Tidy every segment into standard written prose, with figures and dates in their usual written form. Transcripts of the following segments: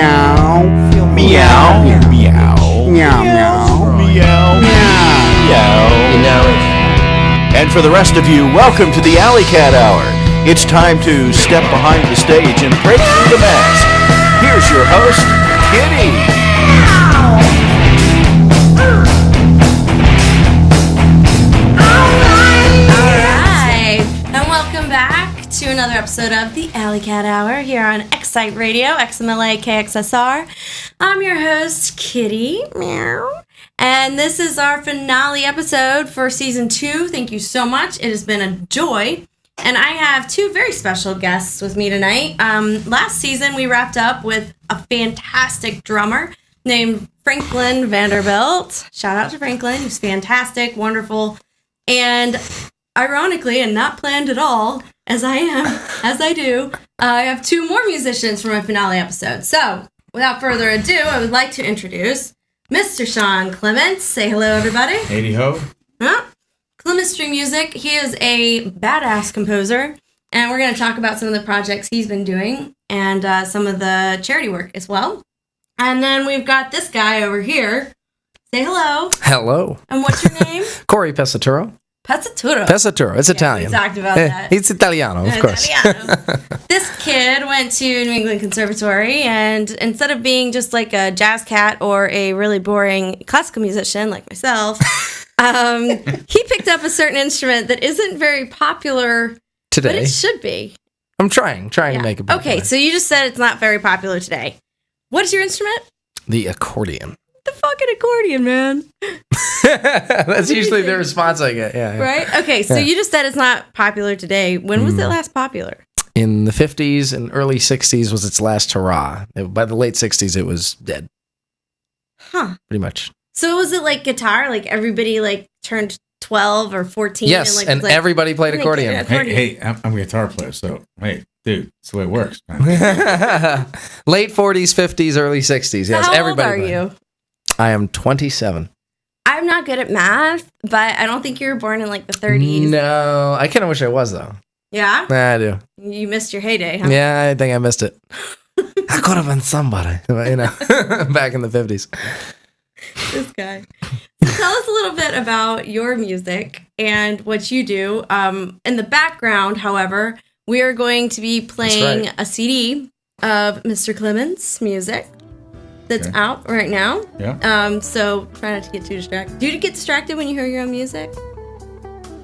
Meow. Meow. Meow. Meow. Meow. Meow. Meow. You know it. And for the rest of you, welcome to the Alley Cat Hour. It's time to step behind the stage and break through the mask. Here's your host, Kitty. To another episode of the Alley Cat Hour here on Excite Radio, XMLA KXSR. I'm your host, Kitty. Meow. And this is our finale episode for Season 2. Thank you so much. It has been a joy. And I have two very special guests with me tonight. Last season, we wrapped up with a fantastic drummer named Franklin Vanderbilt. Shout out to Franklin. He's fantastic, wonderful, and ironically, and not planned at all, as I do, I have two more musicians for my finale episode. So, without further ado, I would like to introduce Mr. Sean Clements. Say hello, everybody. Hey ho. Clements Stream Music. He is a badass composer, and we're going to talk about some of the projects he's been doing and some of the charity work as well. And then we've got this guy over here. Say hello. Hello. And what's your name? Corey Pesaturo. Pesaturo. It's Italian. We talked about that. It's Italiano, of course. This kid went to New England Conservatory, and instead of being just like a jazz cat or a really boring classical musician like myself, he picked up a certain instrument that isn't very popular today, but it should be. I'm trying to make it popular. Okay, so you just said it's not very popular today. What is your instrument? The accordion. The fucking accordion, man. That's usually the response I get. Yeah. Right? Okay, so you just said it's not popular today. When was it last popular? In the 50s and early 60s was its last hurrah. By the late 60s, it was dead. Huh. Pretty much. So was it like guitar? Like everybody like turned 12 or 14? Yes, and everybody played accordion. Hey, I'm a guitar player, so hey, dude, that's the way it works. Late 40s, 50s, early 60s. Yes, How everybody. old are you? I am 27. I'm not good at math, but I don't think you were born in like the 30s. No, I kind of wish I was though. Yeah? I do. You missed your heyday, huh? Yeah, I think I missed it. I could have been somebody, back in the 50s. This guy. So tell us a little bit about your music and what you do. In the background, however, we are going to be playing a CD of Mr. Clements' music that's out right now. Yeah. So try not to get too distracted. Do you get distracted when you hear your own music?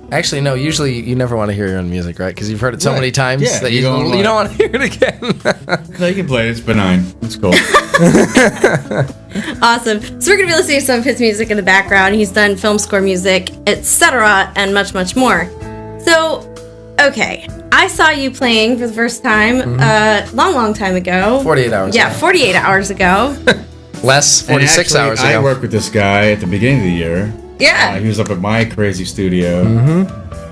Actually, no. Usually, you never want to hear your own music, right? Because you've heard it so many times that you don't want to hear it again. No, you can play it. It's benign. It's cool. Awesome. So we're going to be listening to some of his music in the background. He's done film score music, etc., and much, much more. So, okay. I saw you playing for the first time long time ago. 48 hours ago. Yeah, 48 hours ago. Less, 46 hours ago. I worked with this guy at the beginning of the year. Yeah. He was up at my crazy studio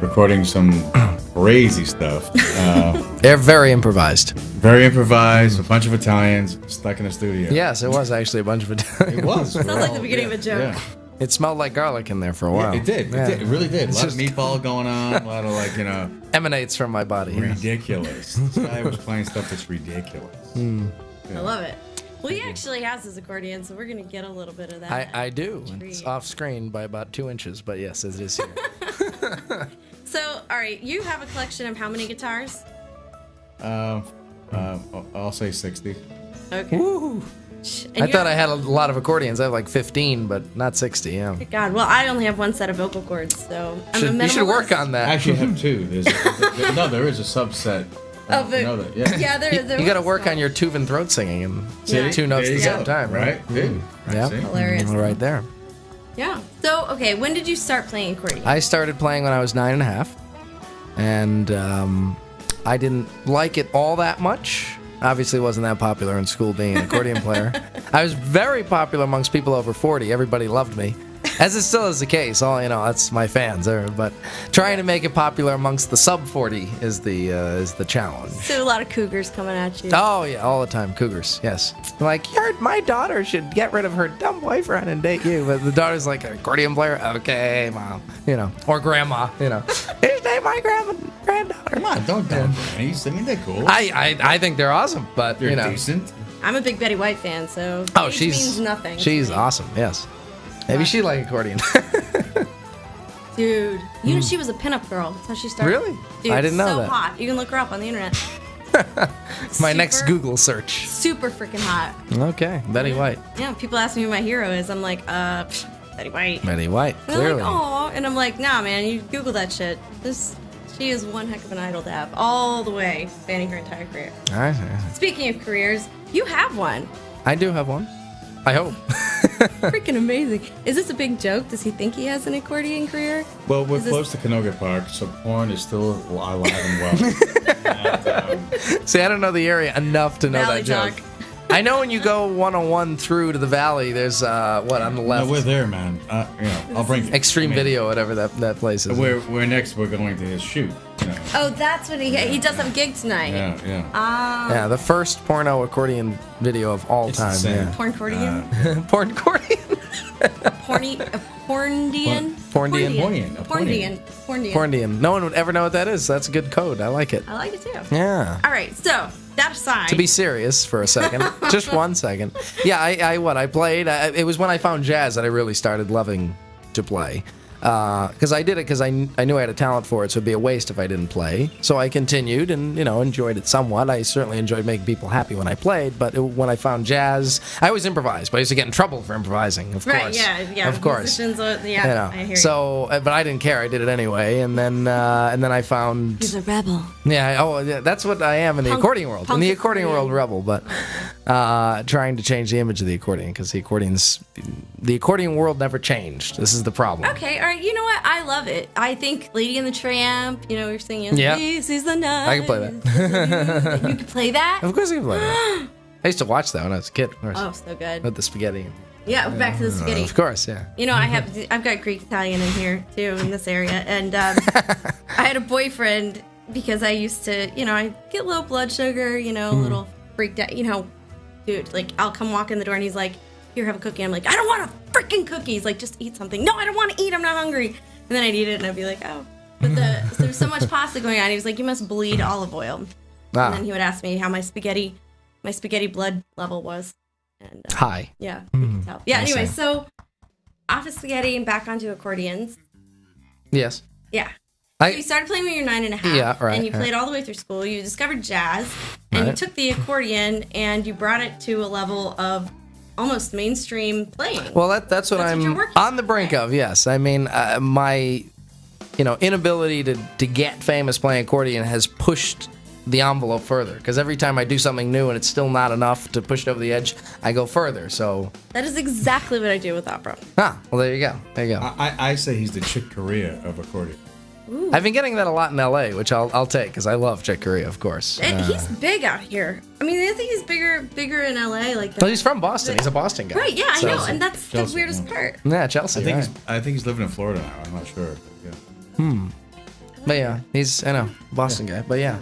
recording some crazy stuff. They're very improvised. Very improvised. A bunch of Italians stuck in a studio. Yes, it was actually a bunch of Italians. It was. Sounds like the beginning of a joke. Yeah. It smelled like garlic in there for a while. It did. Yeah. It really did. A lot of meatball going on. A lot of emanates from my body. ridiculous. This guy was playing stuff that's ridiculous. I love it. Well, he actually has his accordion, so we're going to get a little bit of that. I do. It's off screen by about 2 inches, but yes, it is here. So, all right, you have a collection of how many guitars? I'll say 60. Okay. Woo. I thought I had a lot of accordions. I have like 15, but not 60, yeah. God, well, I only have one set of vocal cords, so I'm a minimalist. You should work on that. Actually, I have two. There is a subset. Yeah, there is. You got to work on your tube and throat singing and sing 2 notes at the same time, right? Yeah. Hilarious. Right there. Yeah. So, okay, when did you start playing accordion? I started playing when I was 9.5, and I didn't like it all that much. Obviously, wasn't that popular in school being an accordion player. I was very popular amongst people over 40. Everybody loved me. As it still is the case, that's my fans. But trying to make it popular amongst the sub 40 is the challenge. So a lot of cougars coming at you. Oh yeah, all the time, cougars. Yes, like my daughter should get rid of her dumb boyfriend and date you. But the daughter's like an accordion player. Okay, mom, or grandma, Here's my granddaughter. Come on, don't dumb grannies. I mean, they're cool. I think they're awesome, but they're decent. I'm a big Betty White fan, so Oh, age she's means nothing. to She's me. awesome. Yes. Maybe she like accordion. Dude, you know she was a pinup girl. That's how she started. Really? Dude, I didn't know so that. hot. You can look her up on the internet. My next Super- Google search. Super freaking hot. Okay, Betty White. Yeah, people ask me who my hero is. I'm like, Betty White. Betty White. And they're Clearly. like, oh, and I'm like, nah, man, you Google that shit. She is one heck of an idol to have, all the way, spanning her entire career. All right. Speaking of careers, you have one. I do have one. I hope. Freaking amazing. Is this a big joke? Does he think he has an accordion career? Well, we're Is this- close to Canoga Park, so porn is still alive and well. and, See, I don't know the area enough to know Valley that joke. talk. I know when you go 101 through to the valley, there's what on the no, left? we're there, man. I'll bring Extreme I mean, Video, whatever that place is. We're next. We're going to his shoot. You know. Oh, that's what he does have a gig tonight. Yeah. Yeah, the first porno accordion video of all It's time. insane. Yeah. Porn accordion? Porn accordion. Porndian? Porndian. Porndian. No one would ever know what that is. That's a good code. I like it. I like it too. Yeah. All right, so that aside. To be serious for a second, just 1 second. Yeah, I played. It was when I found jazz that I really started loving to play. Because I did it because I knew I had a talent for it, so it'd be a waste if I didn't play. So I continued and, enjoyed it somewhat. I certainly enjoyed making people happy when I played, but when I found jazz, I always improvised, but I used to get in trouble for improvising, of Right, course. yeah. Of course. Musicians, I hear you. So, but I didn't care. I did it anyway, and then I found. He's a rebel. Yeah, that's what I am in the Punk- accordion world. In punk the accordion accordion. world, rebel, but trying to change the image of the accordion because the accordion world never changed. This is the problem. Okay, all right. You know what? I love it. I think Lady and the Tramp. You're singing. Yeah. This is the night. I can play that. You can play that. Of course, I can play that. I used to watch that when I was a kid. Of course. Oh, so good. With the spaghetti. Yeah, back to the spaghetti. Of course, yeah. I've got Greek Italian in here too in this area, and I had a boyfriend because I used to, I get low blood sugar, a little freaked out, dude. Like I'll come walk in the door and he's like, "Here, have a cookie." I'm like, "I don't want a freaking cookie." He's like, "Just eat something." No, I don't want to eat. I'm not hungry. And then I'd eat it and I'd be like, "Oh." But there's so much pasta going on. He was like, "You must bleed olive oil." Ah. And then he would ask me how my spaghetti blood level was. And Hi. yeah, you can tell. Yeah, I anyway, see. so off of spaghetti and back onto accordions. Yes. Yeah. So you started playing when you were 9.5. Yeah, right, And you right. played all the way through school. You discovered jazz. And you Right. took the accordion and you brought it to a level of almost mainstream playing. Well, that's what That's what I'm you're working on the brink of. Yes, I mean my, inability to get famous playing accordion has pushed the envelope further. Because every time I do something new and it's still not enough to push it over the edge, I go further. So That is exactly what I do with opera. well, there you go. There you go. I say he's the Chick Corea of accordion. I've been getting that a lot in LA, which I'll take because I love Chick Corea, of course. And he's big out here. I mean, I think he's bigger in LA. Like Well, he's from Boston. He's a Boston guy. Right, yeah, I So- know. And that's the Chelsea, weirdest yeah. part. Yeah, Chelsea. right. I think he's living in Florida now. I'm not sure. Yeah. But yeah, he's Boston guy. But yeah,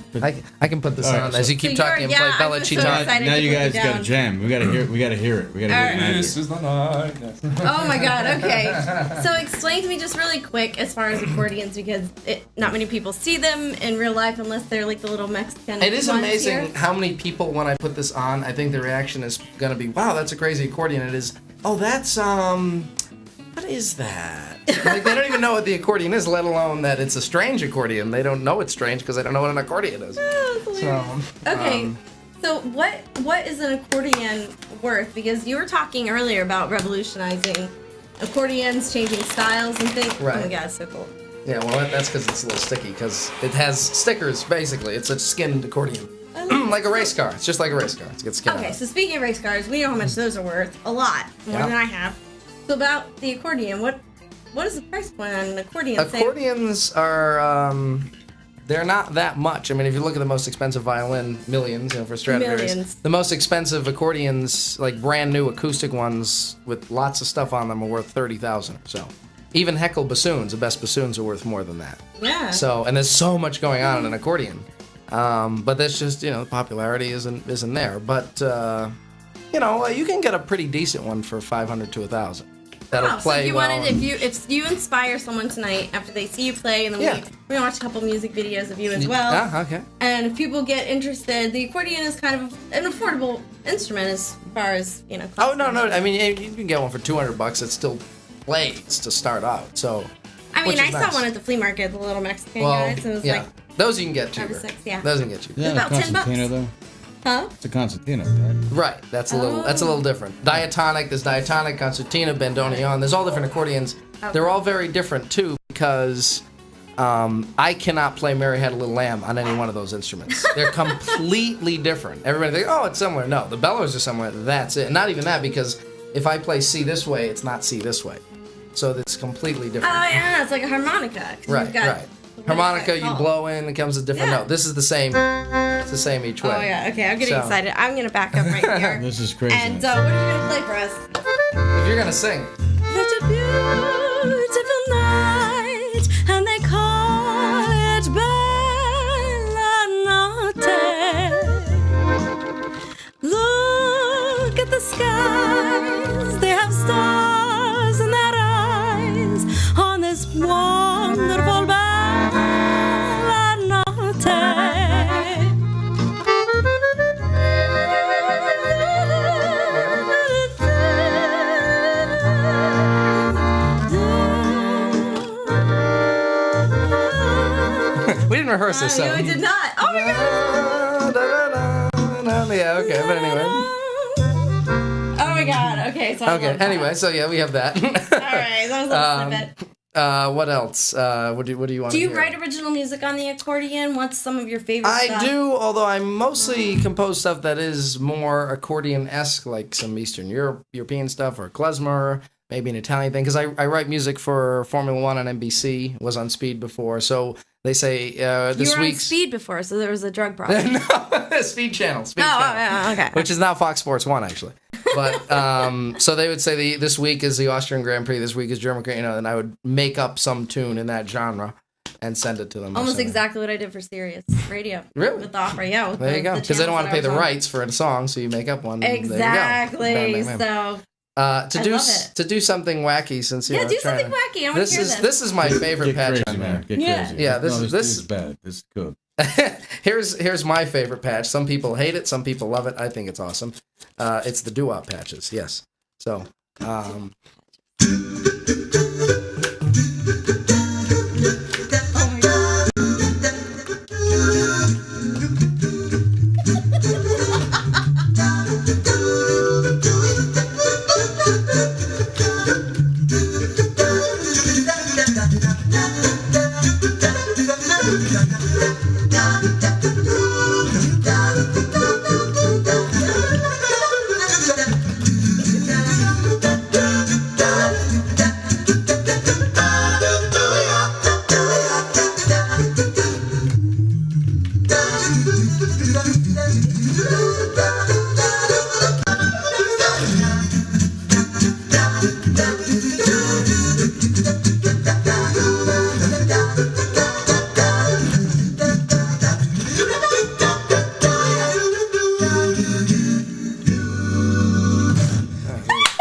I can put this All right, on so- as you keep So talking and you're- play yeah, Bella I'm so Città. excited. Now to you put guys you got to down. jam. We got to hear it. We got to hear it. We got to hear All it. right. magic. This is the night. Oh my god, okay. So explain to me just really quick as far as accordions because not many people see them in real life unless they're like the little Mexican It is ones amazing here. how many people, when I put this on, I think the reaction is going to be, wow, that's a crazy accordion. It is, oh, that's, what is that? Like, they don't even know what the accordion is, let alone that it's a strange accordion. They don't know it's strange because they don't know what an accordion is. So, Okay. So what is an accordion worth? Because you were talking earlier about revolutionizing accordions, changing styles and things. Oh my Right. god, so cool. yeah, well, that's because it's a little sticky, because it has stickers, basically. It's a skinned accordion. Like a race car. It's just like a race car. It's got skin on Okay, it. so speaking of race cars, we know how much those are worth. A lot. More Yeah. than I have. So about the accordion, what is the price point on an accordion? Say- Accordions are, they're not that much. I mean, if you look at the most expensive violin, millions, for Stradivarius. Millions. The most expensive accordions, like brand new acoustic ones with lots of stuff on them, are worth $30,000 or so. Even Heckel bassoons, the best bassoons, are worth more than that. Yeah. So, and there's so much going on in an accordion. But that's just, the popularity isn't there. But, you can get a pretty decent one for $500 to $1,000. that'll So play if you well. wanted, if you inspire someone tonight after they see you play, and then Yeah. we watch a couple music videos of you as well. Ah, okay. And if people get interested, the accordion is kind of an affordable instrument as far as Oh no! I mean, you can get one for $200. It still plays to start out. So. I mean, which I is saw nice. one at the flea market, the little Mexican Well, guys, and it was yeah. like, Those you can get cheaper. 5 or 6, yeah. Those you can get cheaper. Yeah, About the $10. concertina though. huh? It's a concertina, right? Right. That's a little different. Diatonic. There's diatonic, concertina, bandoneon. There's all different accordions. They're all very different too because I cannot play Mary Had a Little Lamb on any one of those instruments. They're completely different. Everybody thinks, oh, it's similar. No, the bellows are similar. That's it. Not even that, because if I play C this way, it's not C this way. So it's completely different. Oh yeah, it's like a harmonica. 'cause Right, you've got- right. Harmonica, you blow in, it comes a different Yeah. note. This is the same. It's the same each way. Oh yeah, okay, I'm getting So- excited. I'm gonna back up right here. This is crazy. And what are you gonna play for us? If you're gonna sing, It's a beautiful night, and they call it Bella Notte. Look at the skies, they have stars in their eyes on this wonderful Bella Notte. we didn't rehearse this, so. No, I did not. Oh my god. Yeah, okay, but anyway. Oh my god. Okay, so I Okay, love that. anyway, so yeah, we have that. All right, that was a snippet. What else? What do you want Do to you hear? write original music on the accordion? What's some of your favorite I stuff? do, although I mostly compose stuff that is more accordion-esque, like some Eastern European stuff, or klezmer, maybe an Italian thing, because I write music for Formula One on NBC, was on Speed before, so they say this You were on week's... Speed before, so there was a drug problem. No, Speed Channel. Speed Channel. yeah, okay. Which is now Fox Sports 1, actually. But, so they would say this week is the Austrian Grand Prix, this week is German, and I would make up some tune in that genre and send it to them. Almost So- exactly what I did for Sirius Radio. Really? With the opera, yeah. With There you go. Because they don't want to pay the channels that I was rights for a song, so you make up one. and Exactly. There you go. Bam, bam, bam. So, To do something wacky, since you yeah, know, do trying something to- wacky. I want to hear this. This is my favorite Get patch crazy, on man. there. Get Yeah. crazy. Yeah, this No, is- this this- is bad. This is good. here's my favorite patch. Some people hate it, some people love it. I think it's awesome. It's the doo-wop patches. Yes. So.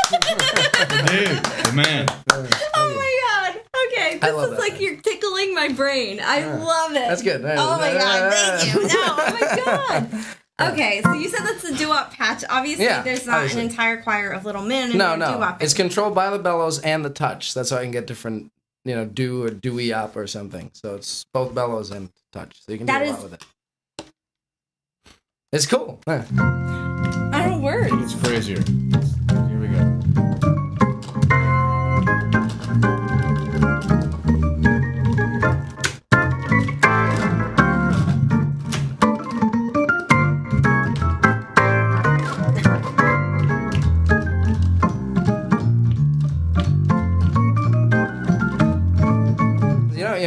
Dude, the man. Oh my god. Okay, I this love is that like you're tickling my brain. I love it. That's good. Oh my god, thank you. No, oh my god. Okay, so you said that's the doo-wop patch. Obviously, Yeah, there's not obviously. an entire choir of little men. No, and no. doo-wop. It's controlled by the bellows and the touch. That's how I can get different, do or doo-wop or something. So it's both bellows and touch. So you can do That a is- lot with it. It's cool. Yeah. I don't know words. It's crazier. Here we go.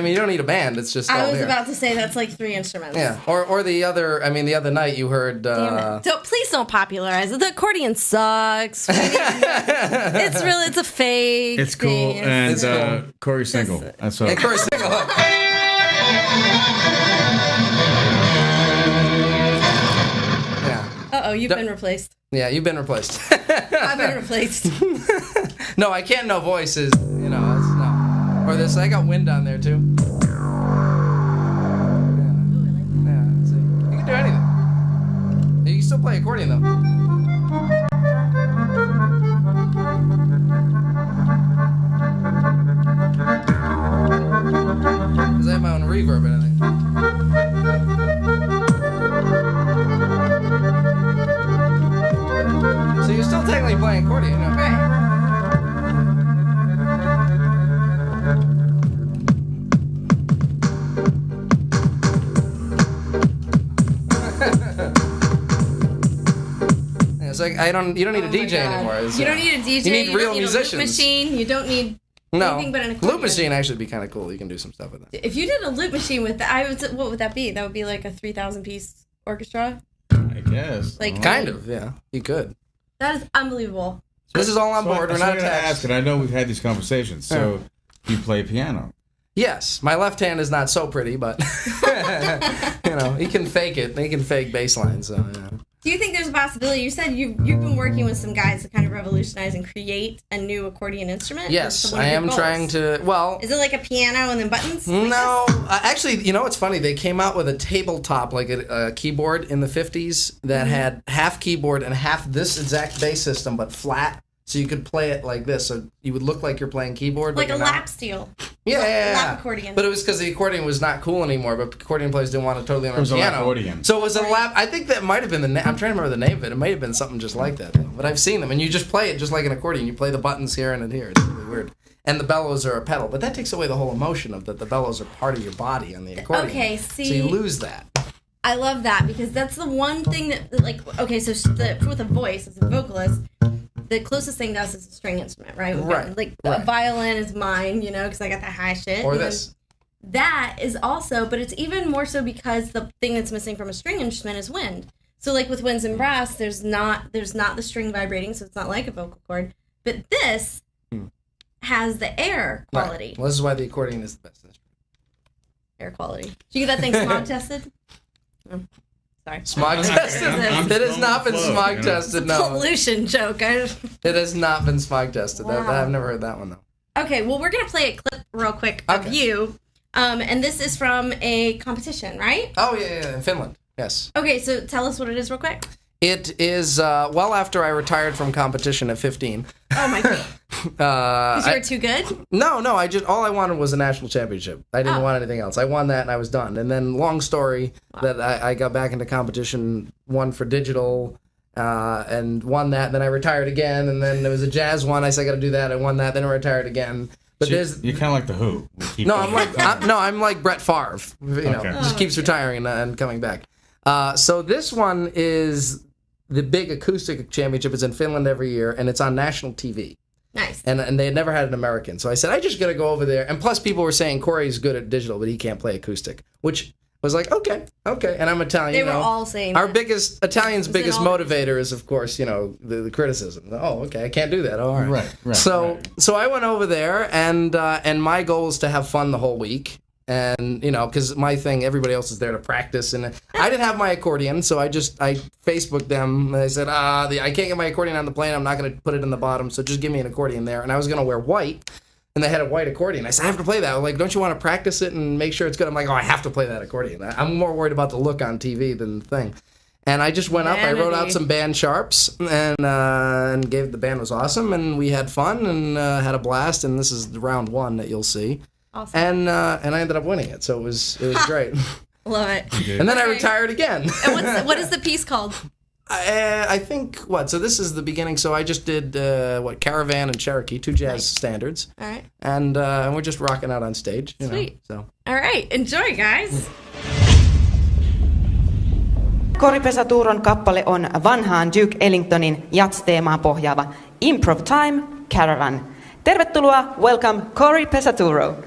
You don't need a band. It's just all I was here. about to say that's like 3 instruments. Yeah, or the other. I mean, the other night you heard. Damn it. So please don't popularize it. The accordion sucks. It's a fake. It's cool. thing. And It's cool. Corey Single. That's what. Of course, sing along. Yeah, Uh-oh, you've been replaced. yeah, you've been replaced. I've been replaced. No, I can't know voices. You know, it's no. Or this, I got wind on there too. Yeah. See, you can do anything. You can still play accordion though. Because I have my own reverb and everything. So you're still technically playing accordion, you know? Right. Yeah, it's like you don't need a DJ anymore. It's, You don't need a DJ. You need real don't musicians. Need a loop machine. You don't need anything but an accordion. Loop machine actually would be kind of cool. You can do some stuff with that. If you did a loop machine with that, what would that be? That would be like a 3,000 piece orchestra. I guess. Like Kind of, yeah. You could. That is unbelievable. This is all on board. We're not going to ask, and I know we've had these conversations. So you play piano? Yes, my left hand is not so pretty, but you know, he can fake it. He can fake bass lines. So, yeah. Do you think there's a possibility? You said you've been working with some guys to kind of revolutionize and create a new accordion instrument. Yes, I am trying to. Well, is it like a piano and then buttons? No, actually, you know what's funny? They came out with a tabletop, like a keyboard in the 50s that had half keyboard and half this exact bass system, but flat. So you could play it like this, so you would look like you're playing keyboard. Like but a lap steel. Yeah, lap accordion. But it was because the accordion was not cool anymore, but accordion players didn't want to totally learn piano. It was a accordion. So it was a lap. I think that might have been I'm trying to remember the name of it. It might have been something just like that, though. But I've seen them, and you just play it just like an accordion. You play the buttons here and here. It's really weird. And the bellows are a pedal, but that takes away the whole emotion of that the bellows are part of your body on the accordion. Okay, see. So you lose that. I love that because that's the one thing that, like, okay, so with a voice, as a vocalist, the closest thing to us is a string instrument, right? A violin is mine, you know, because I got the high shit. Or this. That is also, but it's even more so because the thing that's missing from a string instrument is wind. So, like with winds and brass, there's not the string vibrating, so it's not like a vocal cord. But this has the air quality. Right. Well, this is why the accordion is the best instrument. Air quality. Did you get that thing smog tested? Oh, sorry. Smog tested? It has not been smog tested, no. Pollution joke. It has not been smog tested. Wow. I've never heard that one, though. Okay, well, we're going to play a clip real quick of you. And this is from a competition, right? Oh, yeah, in Finland. Yes. Okay, so tell us what it is real quick. It is well after I retired from competition at 15. Oh, my God. Because you were too good? No, all I wanted was a national championship. I didn't want anything else. I won that and I was done. And then, long story, that I got back into competition, won for digital, and won that. Then I retired again, and then there was a jazz one. I said I got to do that. I won that. Then I retired again. But you're kind of like the Who. I'm like Brett Favre. You know, just keeps retiring and coming back. So this one is the big acoustic championship. It's in Finland every year, and it's on national TV. Nice. And they had never had an American. So I said, I just got to go over there. And plus, people were saying Corey's good at digital, but he can't play acoustic, which was like, okay. And I'm Italian. They were all saying our Italian's biggest motivator is, of course, you know, the criticism. Oh, okay, I can't do that. Oh, all right. Right. So I went over there, and my goal is to have fun the whole week. And, you know, because my thing, everybody else is there to practice. And I didn't have my accordion, so I Facebooked them. And I said, I can't get my accordion on the plane. I'm not going to put it in the bottom, so just give me an accordion there. And I was going to wear white, and they had a white accordion. I said, I have to play that. I'm like, don't you want to practice it and make sure it's good? I'm like, I have to play that accordion. I'm more worried about the look on TV than the thing. And I just went up. I wrote out some band sharps, and gave the band was awesome, and we had fun and had a blast. And this is round one that you'll see. Awesome. And I ended up winning it, so it was great. Love it. Okay. And then I retired again. And what is the piece called? I think so this is the beginning. So I just did Caravan and Cherokee, two jazz standards. All right. And we're just rocking out on stage. Sweet. So. All right, enjoy, guys. Cory Pesaturon kappale on vanhaan Duke Ellingtonin jazz-teemaan pohjaava Improv Time Caravan. Tervetuloa, welcome Cory Pesaturo.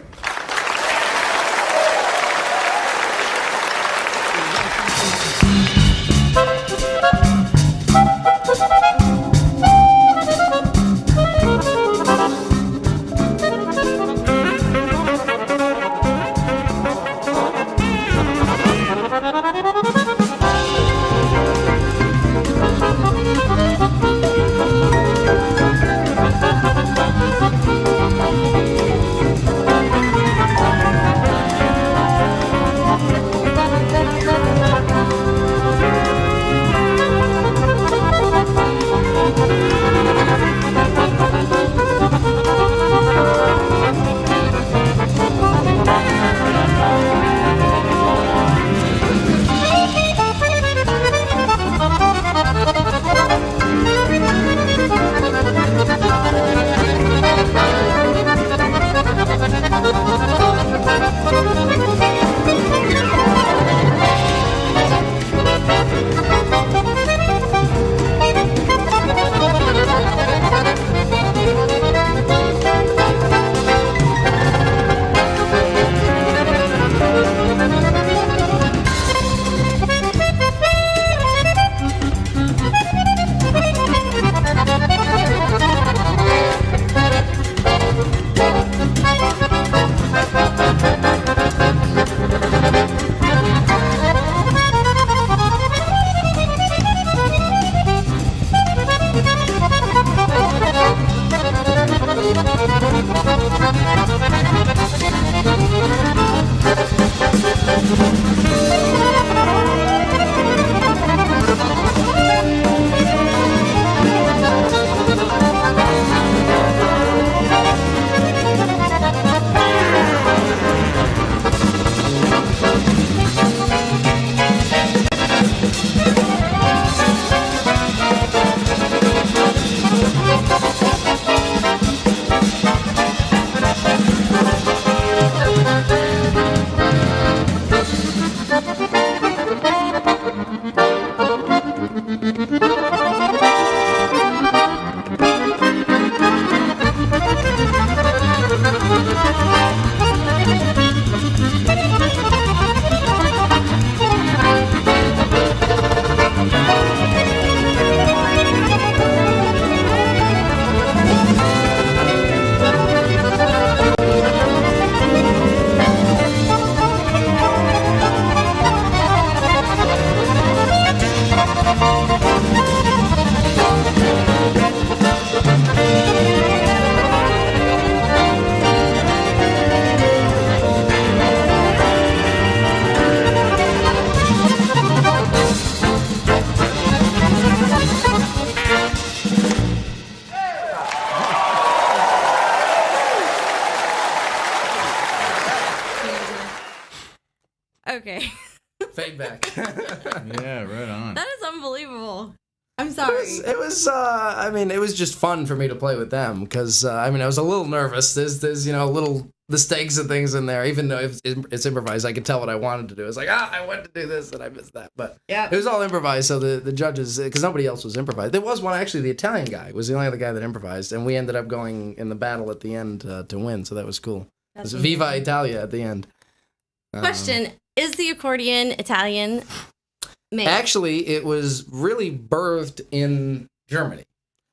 Okay. Fade back. Yeah, right on. That is unbelievable. I'm sorry. It was just fun for me to play with them because, I was a little nervous. There's the stakes and things in there. Even though it's improvised, I could tell what I wanted to do. It's like, I wanted to do this and I missed that. But yeah, it was all improvised, so the judges, because nobody else was improvised. There was one, actually, the Italian guy was the only other guy that improvised, and we ended up going in the battle at the end to win, so that was cool. It was Viva Italia at the end. Question, is the accordion Italian made? Actually, it was really birthed in Germany.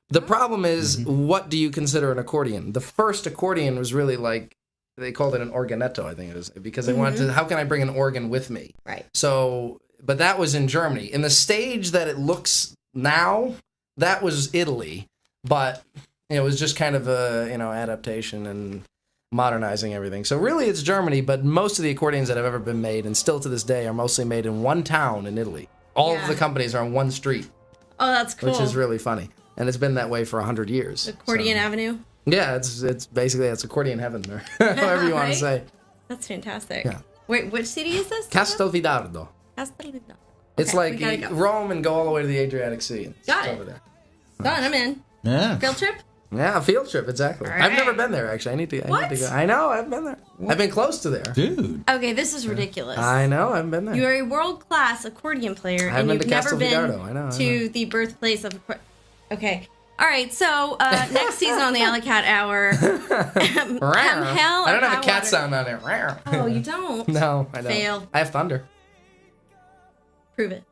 The problem is, what do you consider an accordion? The first accordion was really like, they called it an organetto, I think it is, because they wanted to, how can I bring an organ with me? Right. So, but that was in Germany. In the stage that it looks now, that was Italy, but it was just kind of a, adaptation and modernizing everything. So really it's Germany, but most of the accordions that have ever been made, and still to this day, are mostly made in one town in Italy. All of the companies are on one street. Oh, that's cool. Which is really funny. And it's been that way for 100 years. Accordion Avenue? Yeah, it's basically, it's accordion heaven, or however you want to say. That's fantastic. Yeah. Wait, which city is this? Castelfidardo. Castelfidardo. It's like Rome and go all the way to the Adriatic Sea. Got it. Over there. Done, I'm in. Yeah. Field trip? Yeah, a field trip, exactly. Right. I've never been there, actually. I need to go. I know, I've been there. What? I've been close to there. Dude. Okay, this is ridiculous. I know, I've been there. You are a world-class accordion player, and you've never been to the birthplace of Okay. All right, so next season on the Alley Cat Hour, come hell or I don't have high a cat water. sound on there. Oh, you don't? No, I don't. Fail. I have thunder. Prove it.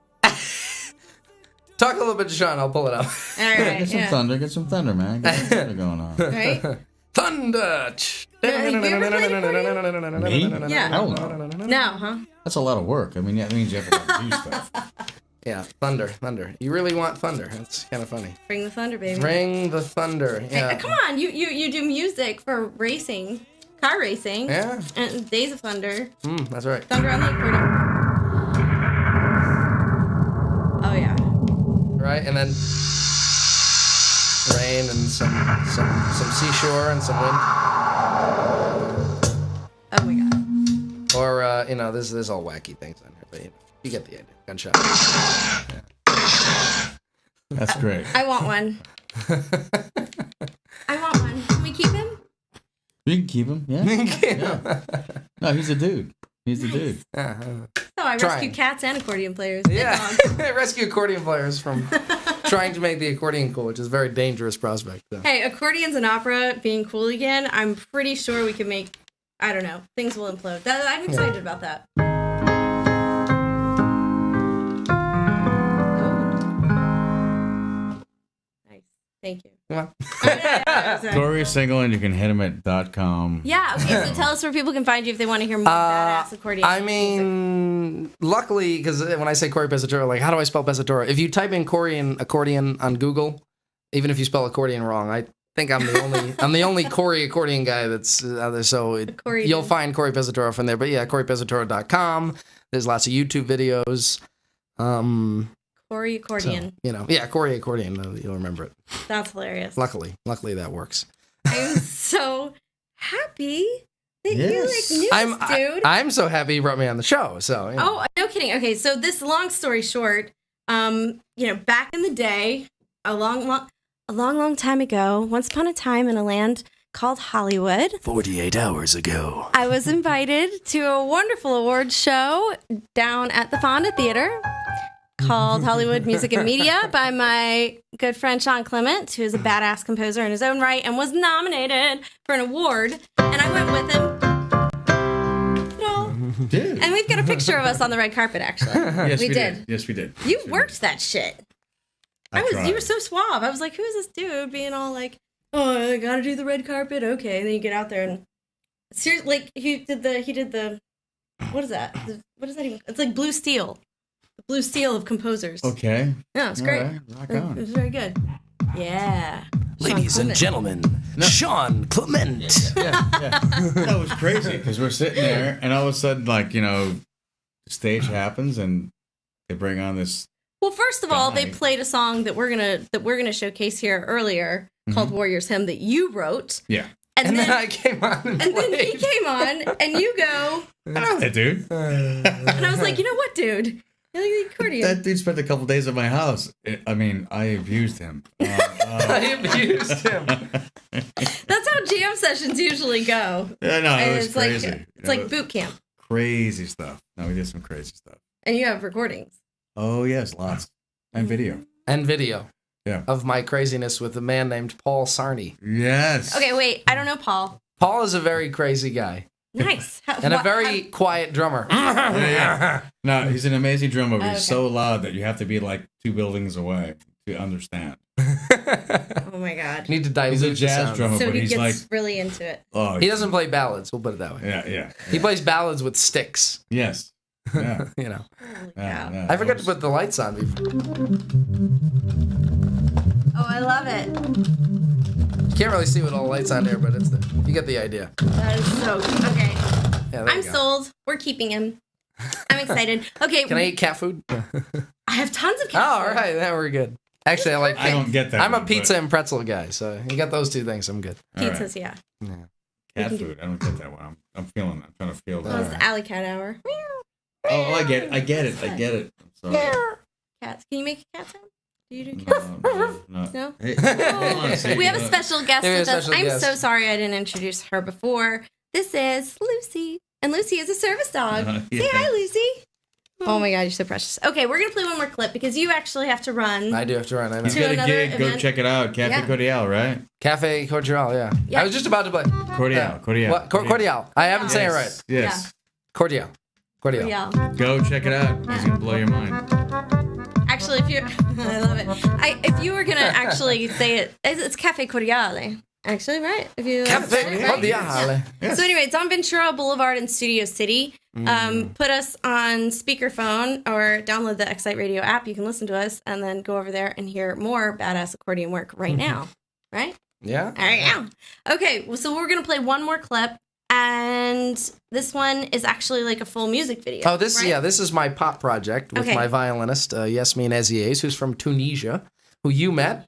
Talk a little bit to Sean, I'll pull it up. All right, Get some thunder, man. Get some thunder going on. Right? Thunder! Yeah, you ever played accordion? Me? Yeah. Hell no. No, huh? That's a lot of work. I mean, that means you have to do stuff. Yeah, thunder. You really want thunder. That's kind of funny. Bring the thunder, baby. Bring the thunder. Yeah. Hey, come on, you do music for racing, car racing. Yeah. And Days of Thunder. That's right. Thunder on the accordion. Oh yeah. Right, and then rain and some seashore and some wind. Oh my god. Or there's all wacky things on here, but you get the idea. Gunshot. Yeah. That's great. I want one. I want one. Can we keep him? You can keep him. Yeah. Yeah. No, he's a dude. He's a dude. So I rescue cats and accordion players. Yeah. I rescue accordion players from trying to make the accordion cool, which is a very dangerous prospect. So. Hey, accordions and opera being cool again, I'm pretty sure we can make, I don't know, things will implode. I'm excited about that. Thank you. Corey Single, and you can hit him at .com. Yeah, okay, so tell us where people can find you if they want to hear more badass accordion. I mean, luckily, because when I say Corey Pesatura, like, how do I spell Pesatura? If you type in accordion on Google, even if you spell accordion wrong, think I'm the only Corey accordion guy that's out there. So you'll find Corey Pizzatoro from there. But yeah, CoreyPizzatoro.com. There's lots of YouTube videos. Corey accordion. So, Corey accordion. You'll remember it. That's hilarious. Luckily that works. I'm so happy that you knew this dude. I'm so happy you brought me on the show. So. Oh, no kidding. Okay, so this long story short, back in the day, a long time ago, once upon a time in a land called Hollywood. 48 hours ago. I was invited to a wonderful awards show down at the Fonda Theater called Hollywood Music and Media by my good friend Sean Clement, who is a badass composer in his own right and was nominated for an award. And I went with him. Dude. And we've got a picture of us on the red carpet, actually. Yes, we did. Yes, we did. You worked that shit. Tried. You were so suave. I was like, who is this dude being all like, oh, I gotta do the red carpet? Okay. And then you get out there and seriously, like he did the what is that? What is that even? It's like Blue Steel. The Blue Steel of composers. Okay. Yeah, it's great. Right. Rock on. It was very good. Yeah. Ladies and gentlemen, Sean Clement. Yeah. That was crazy because we're sitting there and all of a sudden, the stage happens and they bring on this. Well, first of all, they played a song that we're gonna showcase here earlier called "Warrior's Hymn" that you wrote. Yeah. And then I came on. And then he came on, and you go. I know that dude. And I was like, you know what, dude? You're like the accordion. That dude spent a couple days at my house. I abused him. I abused him. That's how jam sessions usually go. Yeah, no, And it was crazy. It's like boot camp. Crazy stuff. No, we did some crazy stuff. And you have recordings. Oh, yes, lots. And video. And video. Yeah. Of my craziness with a man named Paul Sarney. Yes. Okay, wait. I don't know Paul. Paul is a very crazy guy. Nice. And a very quiet drummer. Yeah. No, he's an amazing drummer, but he's Okay. so loud that you have to be like 2 buildings away to understand. Oh my god. Need to dilute He's a the jazz sound. drummer, So but he he's gets like, really into it. oh, He doesn't play ballads, we'll put it that way. Yeah. He plays ballads with sticks. Yes. Yeah. You know. Holy Yeah, cow. yeah. I forgot to put the lights on before. Oh, I love it. You can't really see with all the lights on there, but it's you get the idea. That is so good. Okay. Yeah, there I'm you go. sold. We're keeping him. I'm excited. Okay. Can I eat cat food? I have tons of Oh, cat all food. right, then we're good. Actually, I like. I don't get that. I'm a one, pizza but- and pretzel guy, so you got those 2 things. I'm good. All right. Pizzas, yeah. Cat food. I don't get that one. I'm trying to feel Well, it's that. the Alley Cat Hour. Oh, I get it. I'm sorry. Cats. Can you make a cat sound? Do you do cats? No. No? Hey, hold on a second. We have a special guest There with is a us. special I'm guest. so sorry I didn't introduce her before. This is Lucy. And Lucy is a service dog. Yeah. Say hi, Lucy. Oh my god, you're so precious. Okay, we're going to play one more clip because you actually have to run. I do have to run. I know. He's To got a another gig. Go event. check it out. Cafe Yeah. Cordial, right? Cafe Cordial, yeah. Yeah. I was just about to play. Cordial. What? Cordial. I haven't said it right. Yes. Cordial. Cordial. Yeah. Go check it out. He's gonna blow your mind. Actually, if you're, I love it. If you were gonna actually say it, it's Cafe Cordiale. Actually, right? If you Cafe said it right. Cordiale. Yes. So anyway, it's on Ventura Boulevard in Studio City. Put us on speakerphone or download the Excite Radio app. You can listen to us and then go over there and hear more badass accordion work right now. Right? Yeah. All right, now. Okay, well, so we're gonna play one more clip, and this one is actually like a full music video. Oh, this right? this is my pop project with Okay. my violinist Yasmin Ezies, who's from Tunisia, who you met.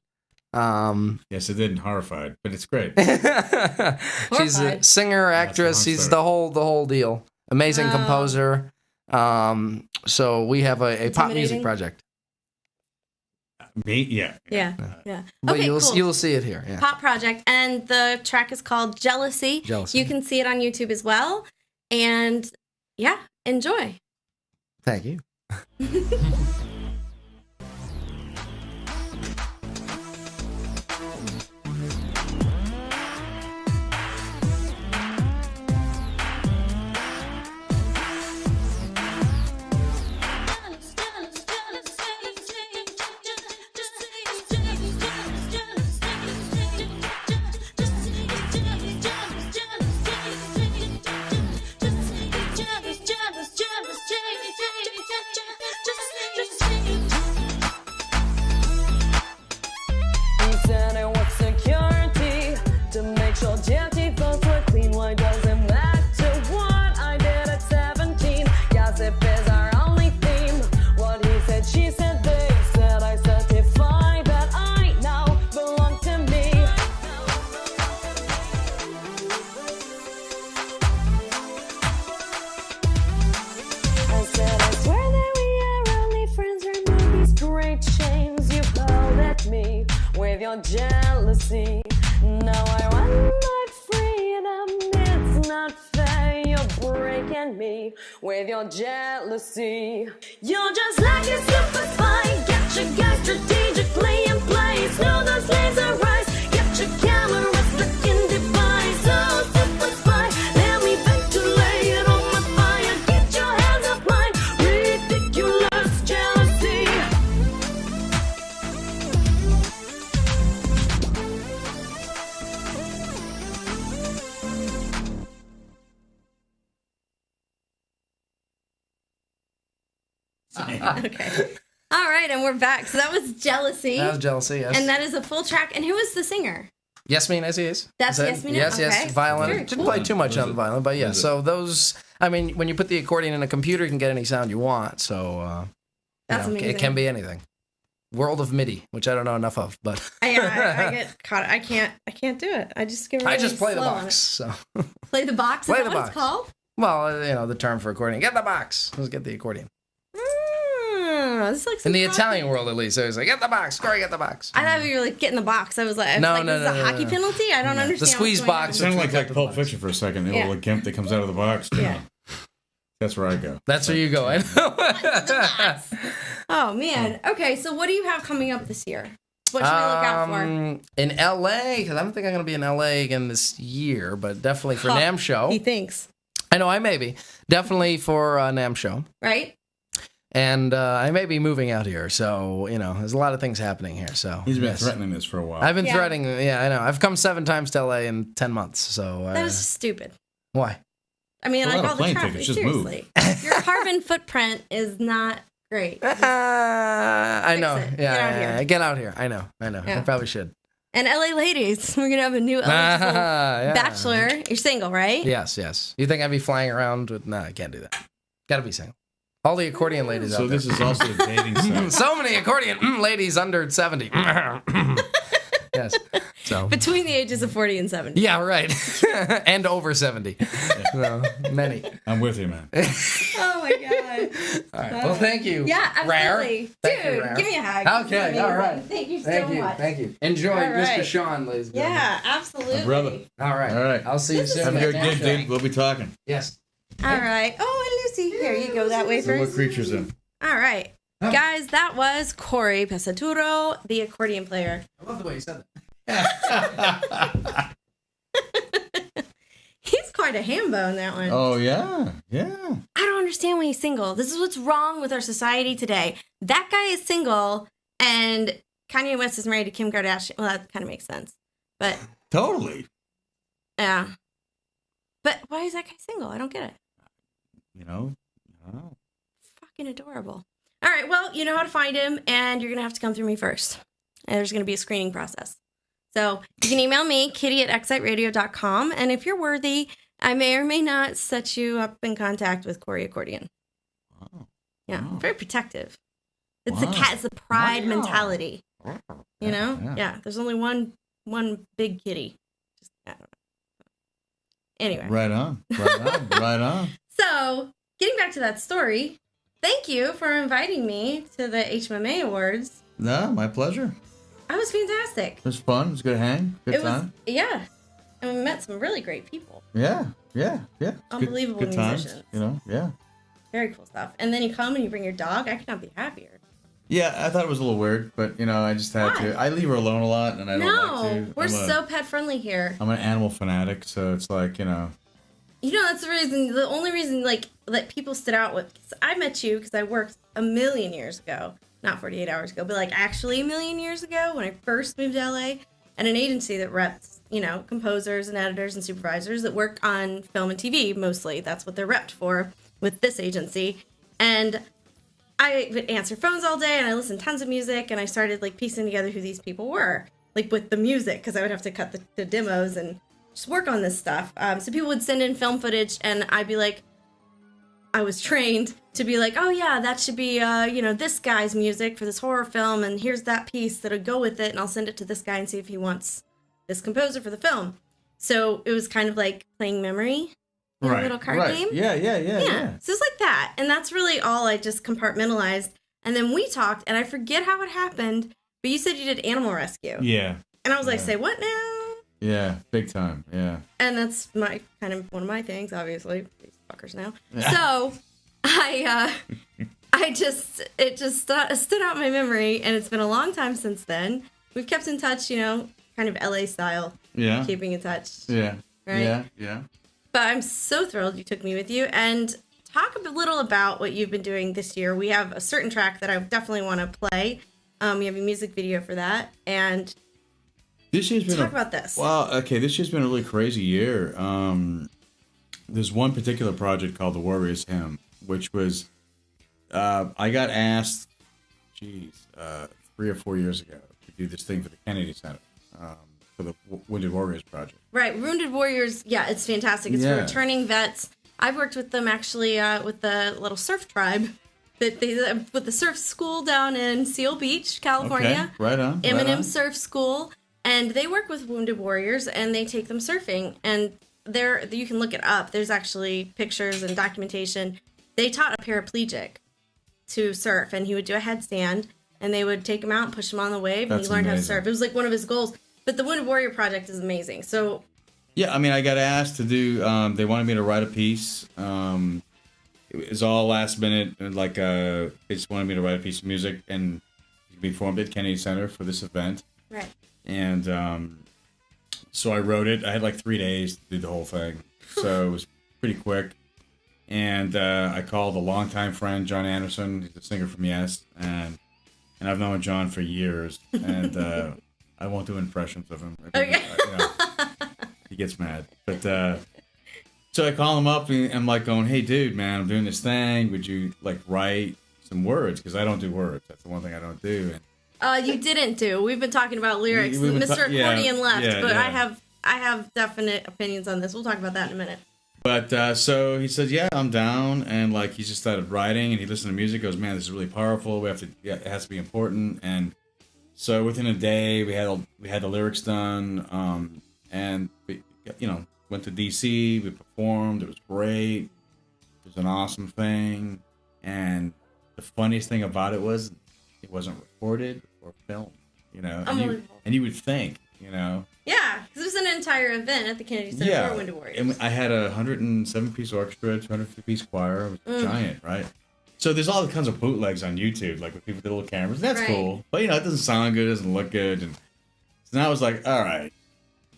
Yes, it didn't horrified, but it's great. She's a Horrified. singer, actress. That's a long She's story. the whole deal. Amazing Oh. composer. So we have a pop music Intimidating? project. Me? Yeah. Yeah. But Okay, you'll cool. you'll see it here. Yeah. Pop project, and the track is called Jealousy. Jealousy. You can see it on YouTube as well, and yeah, enjoy. Thank you. Just jealousy. Now I want my freedom. It's not fair. You're breaking me with your jealousy. You're just like a super spy. Get your guys strategically in place. Know those laser eyes. Get your camera stuck in device. Oh, super spy, let me back to lay it on my fire. Get your hands off mine. Ridiculous jealousy. Okay. All right, and we're back. So that was Jealousy. That was Jealousy, yes. And that is a full track. And who was the singer? Yasmin Aziz. That's Is that- Yasmin? Yes, Okay. yes. Violin. Very Didn't cool. play too much on the violin, but yeah. What is it? So those, I mean, when you put the accordion in a computer, you can get any sound you want. So That's amazing. it can be anything. World of MIDI, which I don't know enough of, but I get caught. I can't do it. I just get really I just play the slow on box. So it. Play the box? Play Is the that what it's box. called? well, the term for accordion. Get the box. Let's get the accordion. This is like In some the hockey- Italian world, at least, I was like, get the box. Corey, get the box. I thought you were like, get in the box. I was like, No, this is a hockey penalty? I don't understand. The squeeze what's going box. It on. sounded like Pulp Fiction for a second. The Yeah. little gimp that comes out of the box. Yeah. That's where I go. That's where you go. I know. Oh, man. Okay, so what do you have coming up this year? What should we look out for? In LA, because I don't think I'm going to be in LA again this year, but definitely for Huh. NAMM show. He thinks, I know I may be. Definitely for NAMM show. right? And I may be moving out here, so, there's a lot of things happening here. So He's been yes. threatening this for a while. I've been Yeah. threatening, I know. I've come 7 times to LA in 10 months, so. That was stupid. Why? I mean, A like lot of all the plane traffic. tickets, just move. Seriously. Your carbon footprint is not great. I know. it. Yeah, Get out yeah, here. Get out here. I know. I Yeah. probably should. And LA ladies, we're going to have a new eligible Yeah. bachelor. You're single, right? Yes, yes. You think I'd be flying around with? No, I can't do that. Gotta be single. All the accordion ladies So out there. this is also a dating site. So many accordion ladies under 70. Yes. So. Between the ages of 40 and 70. Yeah, right. And over 70. So, many. I'm with you, man. Oh my god. All right. Well, thank you. Yeah, Rare. absolutely. Thank you, Dude, Rare. give me a hug. Okay, Amazing. all right. Thank you so Thank you. much. Thank you. Enjoy All Mr. right. Sean, ladies and gentlemen. Yeah, absolutely. My brother. All right. All right. I'll see you soon. Have a good at gig, NAMM dude. We'll be talking. Yes. All right. Oh, and Lucy. Here, you go that way So what first. creatures in? All right. Guys, that was Corey Pesaturo, the accordion player. I love the way you said that. He's quite a hambo in that one. Oh yeah, yeah. I don't understand why he's single. This is what's wrong with our society today. That guy is single, and Kanye West is married to Kim Kardashian. Well, that kind of makes sense. But, Totally. yeah. But why is that guy single? I don't get it. I don't know. Fucking adorable. All right, well, you know how to find him, and you're going to have to come through me first. And there's going to be a screening process. So you can email me, kitty@exciteradio.com, and if you're worthy, I may or may not set you up in contact with Corey Accordion. Wow. Yeah, Wow. very protective. It's Wow. the cat, it's the pride Wow. mentality. You know? Yeah. Yeah, there's only one big kitty. Just, I don't know. Anyway. Right on. Right on. Right on. So, getting back to that story, thank you for inviting me to the HMMA Awards. No, my pleasure. That was fantastic. It was fun. It was a good hang. Good It was, time. yeah. And we met some really great people. Yeah. Yeah. Yeah. It's Unbelievable good times. musicians. Yeah. Very cool stuff. And then you come and you bring your dog. I could not be happier. Yeah, I thought it was a little weird, but I just had Why? to. I leave her alone a lot, and I don't like No, to. we're so pet friendly here. I'm an animal fanatic, so it's like You know, that's the reason, the only reason, like, that people stood out with, 'cause I met you because I worked a million years ago, not 48 hours ago, but, like, actually a million years ago when I first moved to LA, at an agency that reps, composers and editors and supervisors that work on film and TV, mostly. That's what they're repped for with this agency. And I would answer phones all day, and I listened to tons of music, and I started, like, piecing together who these people were, like, with the music, because I would have to cut the demos and just work on this stuff. So people would send in film footage, and I'd be like, I was trained to be like, oh yeah, that should be, this guy's music for this horror film, and here's that piece that'll go with it, and I'll send it to this guy and see if he wants this composer for the film. So it was kind of like playing memory in a little card game. Yeah. So it's like that, and that's really all I just compartmentalized. And then we talked, and I forget how it happened, but you said you did animal rescue. Yeah. And I was like, say what now? Yeah, big time. Yeah. And that's my kind of one of my things, obviously. These fuckers now. So it just stood out in my memory, and it's been a long time since then. We've kept in touch, kind of LA style. Yeah. Keeping in touch. Yeah. Right? Yeah. But I'm so thrilled you took me with you, and talk a little about what you've been doing this year. We have a certain track that I definitely want to play. We have a music video for that, and this year's been talk about this. Well, okay, this year's been a really crazy year. There's one particular project called the Warriors Hymn, which was I got asked, 3 or 4 years ago to do this thing for the Kennedy Center for the Wounded Warriors Project. Right, Wounded Warriors. Yeah, it's fantastic. It's for returning vets. I've worked with them actually with the little surf tribe. With the surf school down in Seal Beach, California. Okay, right on. Eminem Surf School, and they work with wounded warriors, and they take them surfing. And you can look it up. There's actually pictures and documentation. They taught a paraplegic to surf, and he would do a headstand, and they would take him out and push him on the wave, and he learned how to surf. It was like one of his goals. But the Wounded Warrior Project is amazing. So yeah, I mean, I got asked to do. They wanted me to write a piece. It was all last minute, and they just wanted me to write a piece of music and be formed at Kennedy Center for this event. Right. And so I wrote it. I had like 3 days to do the whole thing, so it was pretty quick. And I called a longtime friend, John Anderson. He's a singer from Yes, and I've known John for years. And I won't do impressions of him. Okay. He gets mad, but. So I call him up and I'm like going, hey, dude, man, I'm doing this thing. Would you write some words? Because I don't do words. That's the one thing I don't do. And you didn't do. We've been talking about lyrics. Mr. Accordion left, but yeah. I have definite opinions on this. We'll talk about that in a minute. But so he said, yeah, I'm down. And he just started writing and he listened to music. Goes, man, this is really powerful. It has to be important. And so within a day, we had the lyrics done. And we, went to DC, we performed, it was great, it was an awesome thing, and the funniest thing about it was it wasn't recorded or filmed, and you would think, Yeah, because it was an entire event at the Kennedy Center for Wounded Warriors. And I had a 107-piece orchestra, 250-piece choir, it was giant, right? So there's all kinds of bootlegs on YouTube, with people with little cameras, that's cool, but it doesn't sound good, it doesn't look good, and so now I was like, all right,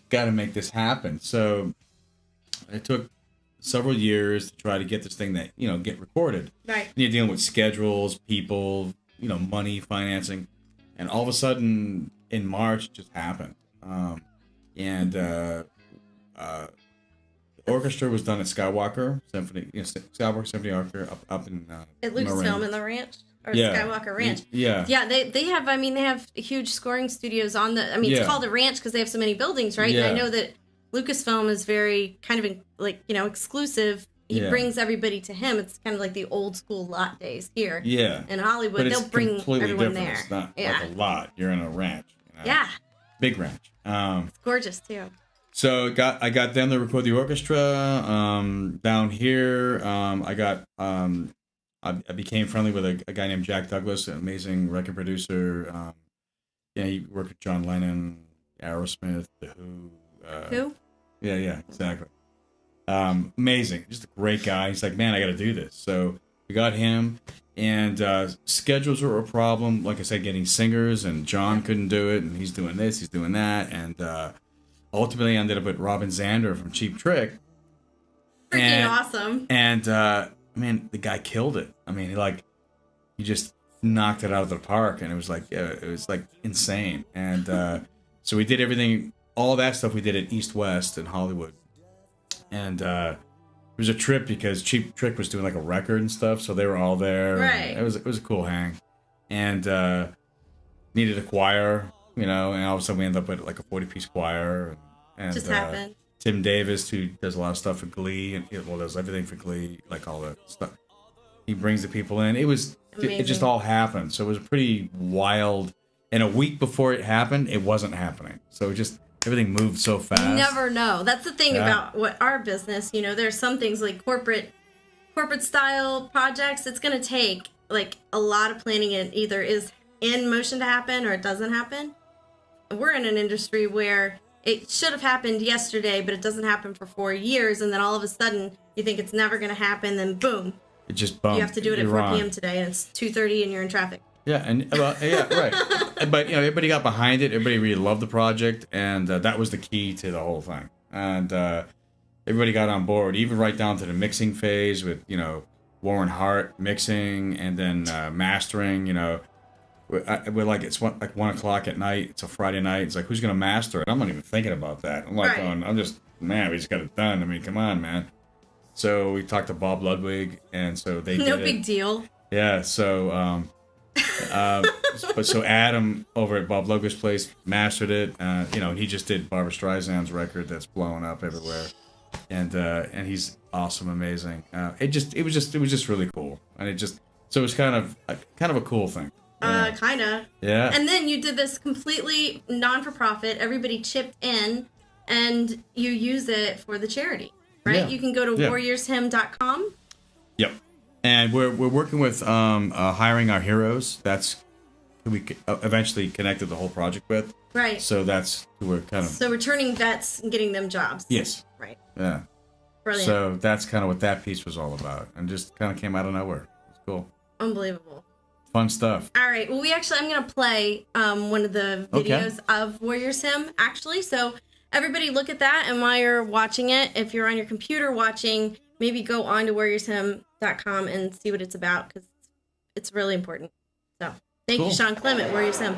got to make this happen. So it took several years to try to get this thing that get recorded. Right. And you're dealing with schedules, people, money, financing, and all of a sudden in March it just happened. The orchestra was done at Skywalker Symphony, Skywalker Symphony Orchestra up in at Lucasfilm in the Ranch. Or yeah. Skywalker Ranch. Yeah. Yeah, they have huge scoring studios on the, it's called a ranch because they have so many buildings, right? Yeah. And I know that Lucasfilm is very kind of exclusive. He brings everybody to him. It's kind of like the old school lot days here. Yeah. In Hollywood, but they'll bring everyone different. there. It's not like a lot. You're in a ranch. Yeah. Big ranch. It's gorgeous too. So I got them to record the orchestra down here. I became friendly with a guy named Jack Douglas, an amazing record producer. He worked with John Lennon, Aerosmith, The Who. Who? Yeah, exactly. Amazing, just a great guy. He's like, man, I got to do this. So we got him, and schedules were a problem. Like I said, getting singers, and John couldn't do it, and he's doing this, he's doing that, and ultimately ended up with Robin Zander from Cheap Trick. Freaking awesome. And man, the guy killed it. I mean, he just knocked it out of the park, and it was insane. And so we did everything, all that stuff we did at East West in Hollywood, and it was a trip because Cheap Trick was doing a record and stuff, so they were all there. Right. It was a cool hang, and needed a choir, and all of a sudden we ended up with a 40-piece choir, and just happened. Tim Davis, who does a lot of stuff for Glee, and does everything for Glee, all that stuff. He brings the people in. It just all happened. So it was pretty wild. And a week before it happened, it wasn't happening. So everything moved so fast. You never know. That's the thing about what our business, there's some things like corporate style projects. It's going to take a lot of planning. It either is in motion to happen or it doesn't happen. we're in an industry where it should have happened yesterday, but it doesn't happen for 4 years, and then all of a sudden you think it's never going to happen, then boom, It just bumped. you have to do it at You're 4 on. p.m. today, and it's 2:30, and you're in traffic. Yeah, and right. But everybody got behind it. Everybody really loved the project, and that was the key to the whole thing. And everybody got on board, even right down to the mixing phase with Warren Hart mixing and then mastering. We're like it's 1 o'clock at night. It's a Friday night. It's like, who's gonna master it? I'm not even thinking about that. I'm like, Right. I'm just, man, we just got it done. I mean, come on, man. So we talked to Bob Ludwig, and so they No did big it. deal. Yeah, so so Adam over at Bob Ludwig's place mastered it. And he just did Barbra Streisand's record that's blowing up everywhere, and he's awesome, amazing. It was just really cool, and it was kind of a cool thing. Kinda. Yeah. And then you did this completely non-for-profit. Everybody chipped in, and you use it for the charity, right? Yeah. You can go to Yeah. warriorshymn.com. Yep. And we're working with hiring our heroes. That's who we eventually connected the whole project with. Right. So that's who we're kind of. So returning vets and getting them jobs. Yes. Right. Yeah. Brilliant. So that's kind of what that piece was all about, and just kind of came out of nowhere. It's cool, Unbelievable. fun stuff. All right. Well, I'm going to play one of the videos of Warriors Hymn, actually. So everybody look at that. And while you're watching it, if you're on your computer watching, maybe go on to warriorshymn.com and see what it's about, because it's really important. So thank you, Sean Clement, Warriors Hymn.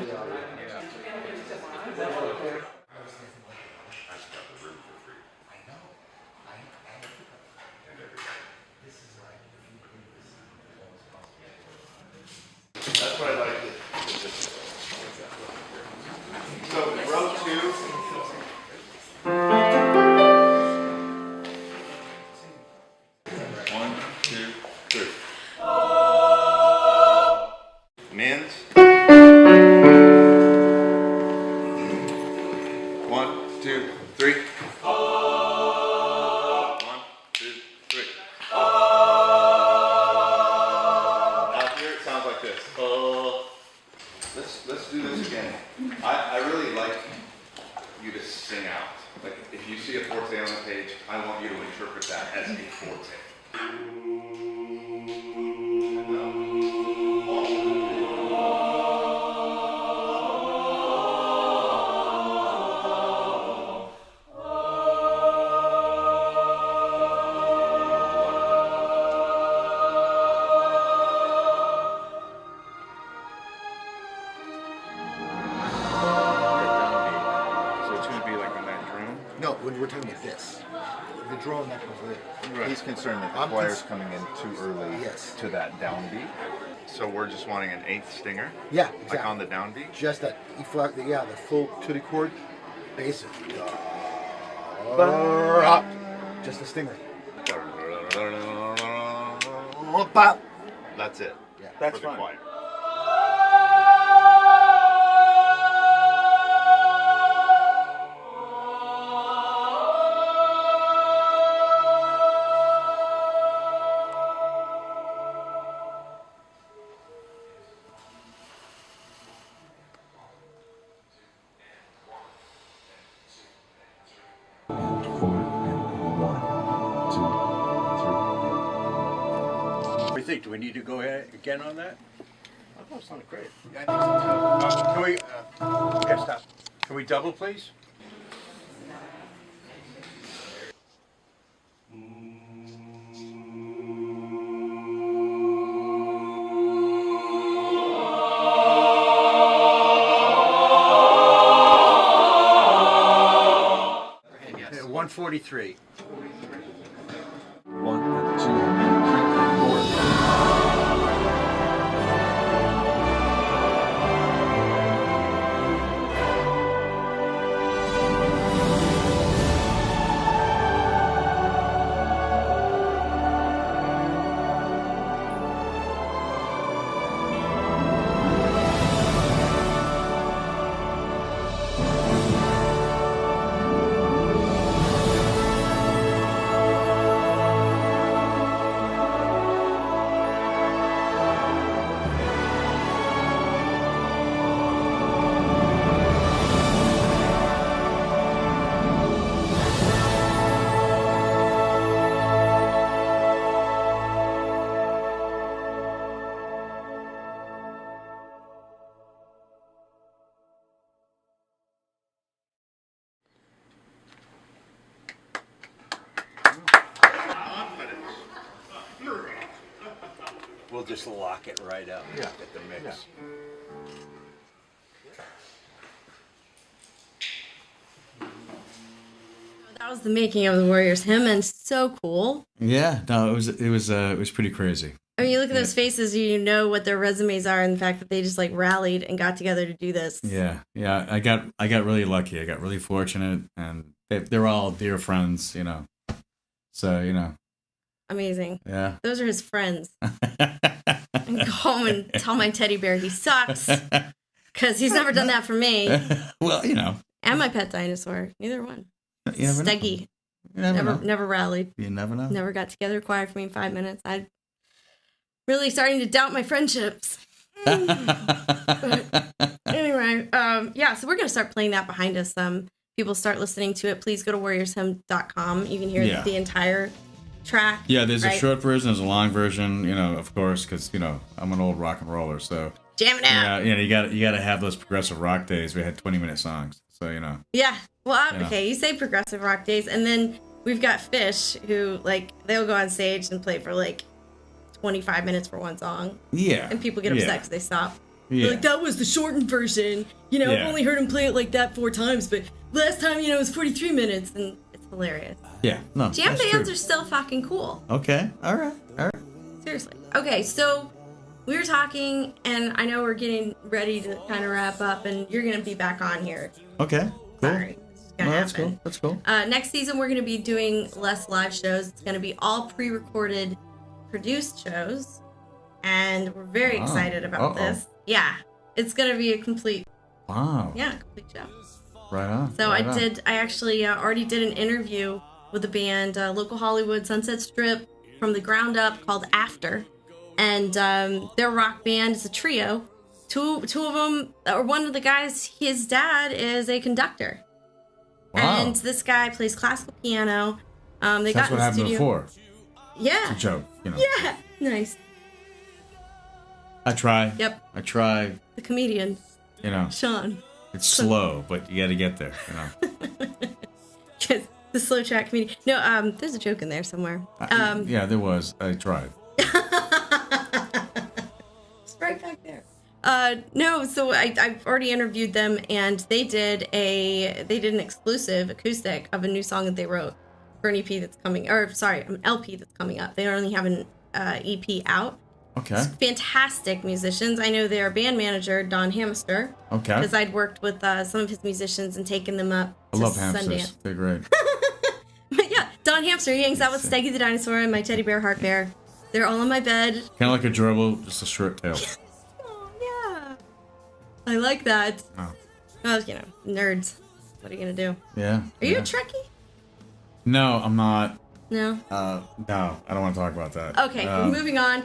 That's what I like. So row 2. One, two, three. Mins. 1, 2, 3. 1, 2, 3. Out here it sounds like this. Let's do this again. I really like you to sing out. Like if you see a forte on the page, I want you to interpret that as a forte. So it's going to be like on that drum. No, when we're talking about this, the drone that comes later. He's concerned that the I'm choir's cons- coming in too early Yes. to that downbeat. So we're just wanting an eighth stinger, Yeah, exactly. like on the downbeat. Just that E flat, the full tutti chord, bass. Just a stinger. That's it. Yeah. That's for the choir. What do you think? Do we need to go ahead again on that? I thought it sounded great. Can we? Okay, stop. Can we double, please? Yeah, 143. 1, 2, 3, 4. just lock it right up. Yeah. At the mix. That was the making of the Warriors hymn, and so cool. Yeah, no, it was pretty crazy. I mean, you look at those faces, you know what their resumes are, and the fact that they just like rallied and got together to do this. Yeah, I got really lucky. I got really fortunate, and they're all dear friends, you know. So Amazing. Yeah. Those are his friends. And go home and tell my teddy bear he sucks, because he's never done that for me. Well, And my pet dinosaur, neither one. You never know. Steggy. You never know. Never rallied. You never know. Never got together quiet for me in 5 minutes. I'm really starting to doubt my friendships. But anyway, so we're going to start playing that behind us. People start listening to it. Please go to warriorshymn.com. You can hear the entire track. Yeah, there's right? a short version, there's a long version, of course, because, I'm an old rock and roller, so. Jam it out. Yeah, you got to have those progressive rock days. We had 20-minute songs, so, Yeah. Well, okay, you say progressive rock days, and then we've got Fish, who, they'll go on stage and play for, 25 minutes for one song. Yeah. And people get upset because they stop. Yeah. They're like, that was the shortened version. I've only heard him play it like that 4 times, but last time, it was 43 minutes, and it's hilarious. Yeah, no. Jam that's bands true. are still fucking cool. Okay, all right. Seriously. Okay, so we were talking, and I know we're getting ready to kind of wrap up, and you're going to be back on here. Okay, cool. Sorry. It's gonna That's happen. cool. That's cool. Next season, we're going to be doing less live shows. It's going to be all pre-recorded, produced shows, and we're very excited about this. Yeah, it's going to be a complete show. Right on. So right I actually already did an interview with a band, local Hollywood Sunset Strip, from the ground up, called After, and their rock band is a trio. Two of them, or one of the guys, his dad is a conductor. Wow. And this guy plays classical piano. They That's got in what the happened studio. before. Yeah. It's a joke, Yeah. Nice. I try. Yep. I try. The comedian, Sean. It's slow, but you got to get there, Because the slow track comedian. No, there's a joke in there somewhere. Yeah, there was. I tried. It's right back there. No, so I've already interviewed them, and they did an exclusive acoustic of a new song that they wrote for an EP that's coming, an LP that's coming up. They only have an EP out. Okay. Fantastic musicians. I know their band manager, Don Hamster. Okay. Because I'd worked with some of his musicians and taken them up I to love Sundance. hamsters. They're great. But yeah, Don Hamster. He hangs out with Steggy the dinosaur and my teddy bear Heart Bear. They're all on my bed. Kind of like a gerbil, just a short tail. Oh, yeah. I like that. Oh. Well, nerds. What are you going to do? Yeah. Are you a Trekkie? No, I'm not. No? No, I don't want to talk about that. Okay, moving on.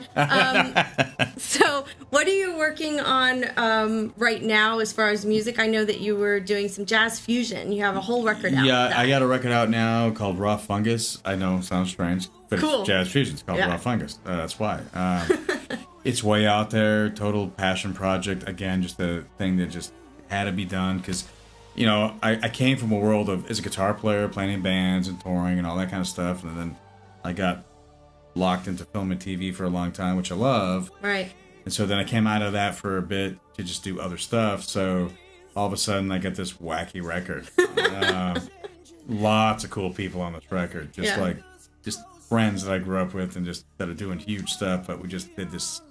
So, what are you working on right now as far as music? I know that you were doing some jazz fusion. You have a whole record out. Yeah, with that. I got a record out now called Raw Fungus. I know, sounds strange, but Cool. it's jazz fusion. It's called Raw Fungus. That's why. It's way out there, total passion project. Again, just a thing that just had to be done because, I came from a world of as a guitar player, playing in bands and touring and all that kind of stuff, and then I got locked into film and TV for a long time, which I love. Right. And so then I came out of that for a bit to just do other stuff. So all of a sudden I got this wacky record. Lots of cool people on this record. Just friends that I grew up with and just that are doing huge stuff. But we just did this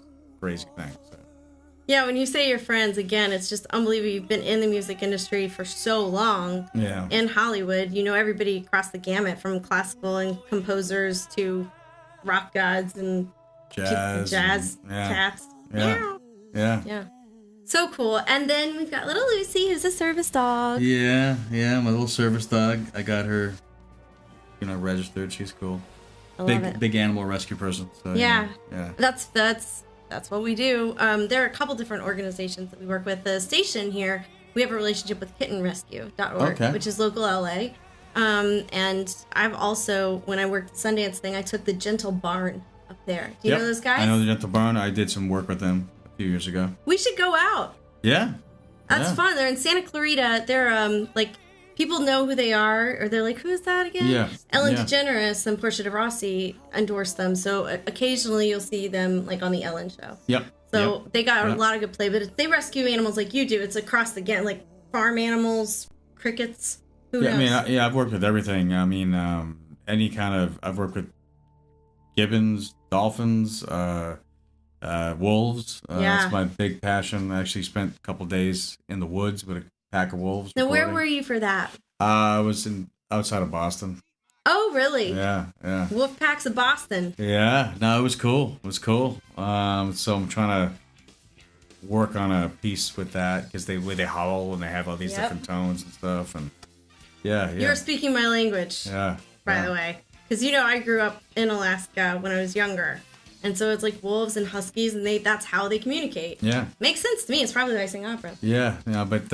crazy thing. So. Yeah, when you say your friends, again, it's just unbelievable. You've been in the music industry for so long. Yeah. In Hollywood, you know everybody across the gamut, from classical and composers to rock gods and jazz cats. Yeah. So cool. And then we've got little Lucy, who's a service dog. Yeah, my little service dog. I got her, registered. She's cool. I love it. Big animal rescue person. So, Yeah. Yeah. That's what we do. There are a couple different organizations that we work with. The station here, we have a relationship with kittenrescue.org, which is local LA. And I've also, when I worked at Sundance thing, I took the Gentle Barn up there. Do you know those guys? I know the Gentle Barn. I did some work with them a few years ago. We should go out. Yeah. That's fun. They're in Santa Clarita. They're people know who they are, or they're like, who is that again? Yeah. Ellen Yeah. DeGeneres and Portia de Rossi endorsed them, so occasionally you'll see them like on the Ellen show. Yep. So Yep. they got a Yep. lot of good play, but they rescue animals like you do. It's across the game, like farm animals, crickets. Who Yeah, knows? I mean, I've worked with everything. I mean, any kind of. I've worked with gibbons, dolphins, wolves. Yeah. That's my big passion. I actually spent a couple days in the woods with a pack of wolves. Now, where recording. were you for that? I was outside of Boston. Oh, really? Yeah, yeah. Wolf packs of Boston. Yeah, no, it was cool. It was cool. So I'm trying to work on a piece with that because they howl and they have all these Yep. different tones and stuff. And yeah. You're speaking my language, Yeah. by yeah. the way. Because, you know, I grew up in Alaska when I was younger. And so it's like wolves and huskies, and that's how they communicate. Yeah. Makes sense to me. It's probably why I sing opera. Yeah, but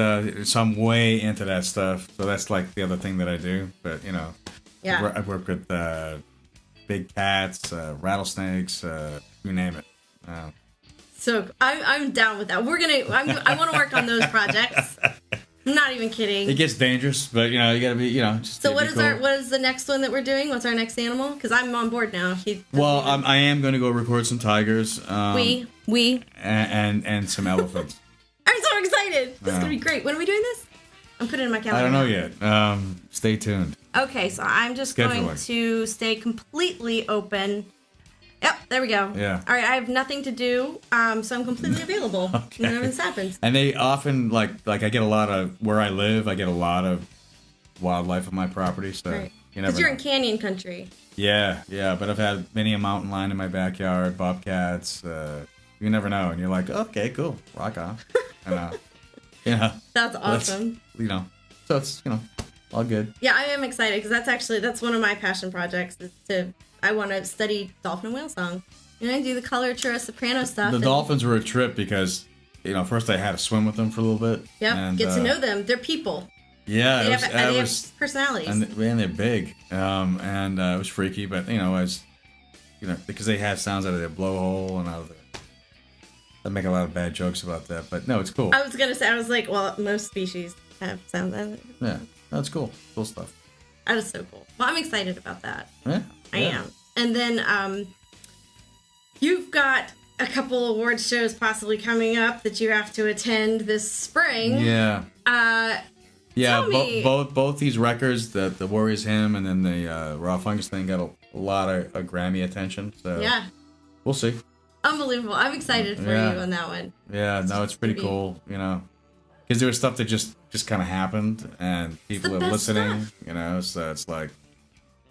so I'm way into that stuff. So that's like the other thing that I do. But Yeah. I work with big cats, rattlesnakes, you name it. So I'm down with that. I want to work on those projects. I'm not even kidding. It gets dangerous, but you gotta be, just. So be what is cool. what is the next one that we're doing? What's our next animal? Because I'm on board now. Well, I am going to go record some tigers. We. And some elephants. I'm so excited. This is Yeah. gonna be great. When are we doing this? I'm putting it in my calendar. I don't know now. yet. Stay tuned. Okay, so I'm just going Scheduling. to stay completely open. Yep, there we go. Yeah. All right, I have nothing to do, so I'm completely available whenever this happens. And they often like I get a lot of where I live. I get a lot of wildlife on my property, so Right. you never. Because you're know. in canyon country. Yeah, but I've had many a mountain lion in my backyard, bobcats. You never know, and you're like, okay, cool, rock on. And That's awesome. So it's all good. Yeah, I am excited because that's one of my passion projects. I want to study dolphin and whale song. I do the coloratura soprano stuff. The and- dolphins were a trip because first I had to swim with them for a little bit. Yep, and, get to know them. They're people. Yeah, They it have was personalities. and they're big, and it was freaky, but as because they have sounds out of their blowhole and out of I make a lot of bad jokes about that, but no, it's cool. I was gonna say, I was like, well, most species have sounds out of it. Yeah, that's cool. Cool stuff. That is so cool. Well, I'm excited about that. Yeah, I am. And then you've got a couple award shows possibly coming up that you have to attend this spring. Yeah. Yeah, Tell me. both these records, the Warriors hymn and then the Raw Fungus thing, got a lot of Grammy attention. So Yeah. we'll see. Unbelievable. I'm excited for Yeah. you on that one. Yeah, no, it's pretty cool. Because there was stuff that just kind of happened and people the are best listening. stuff. So it's like,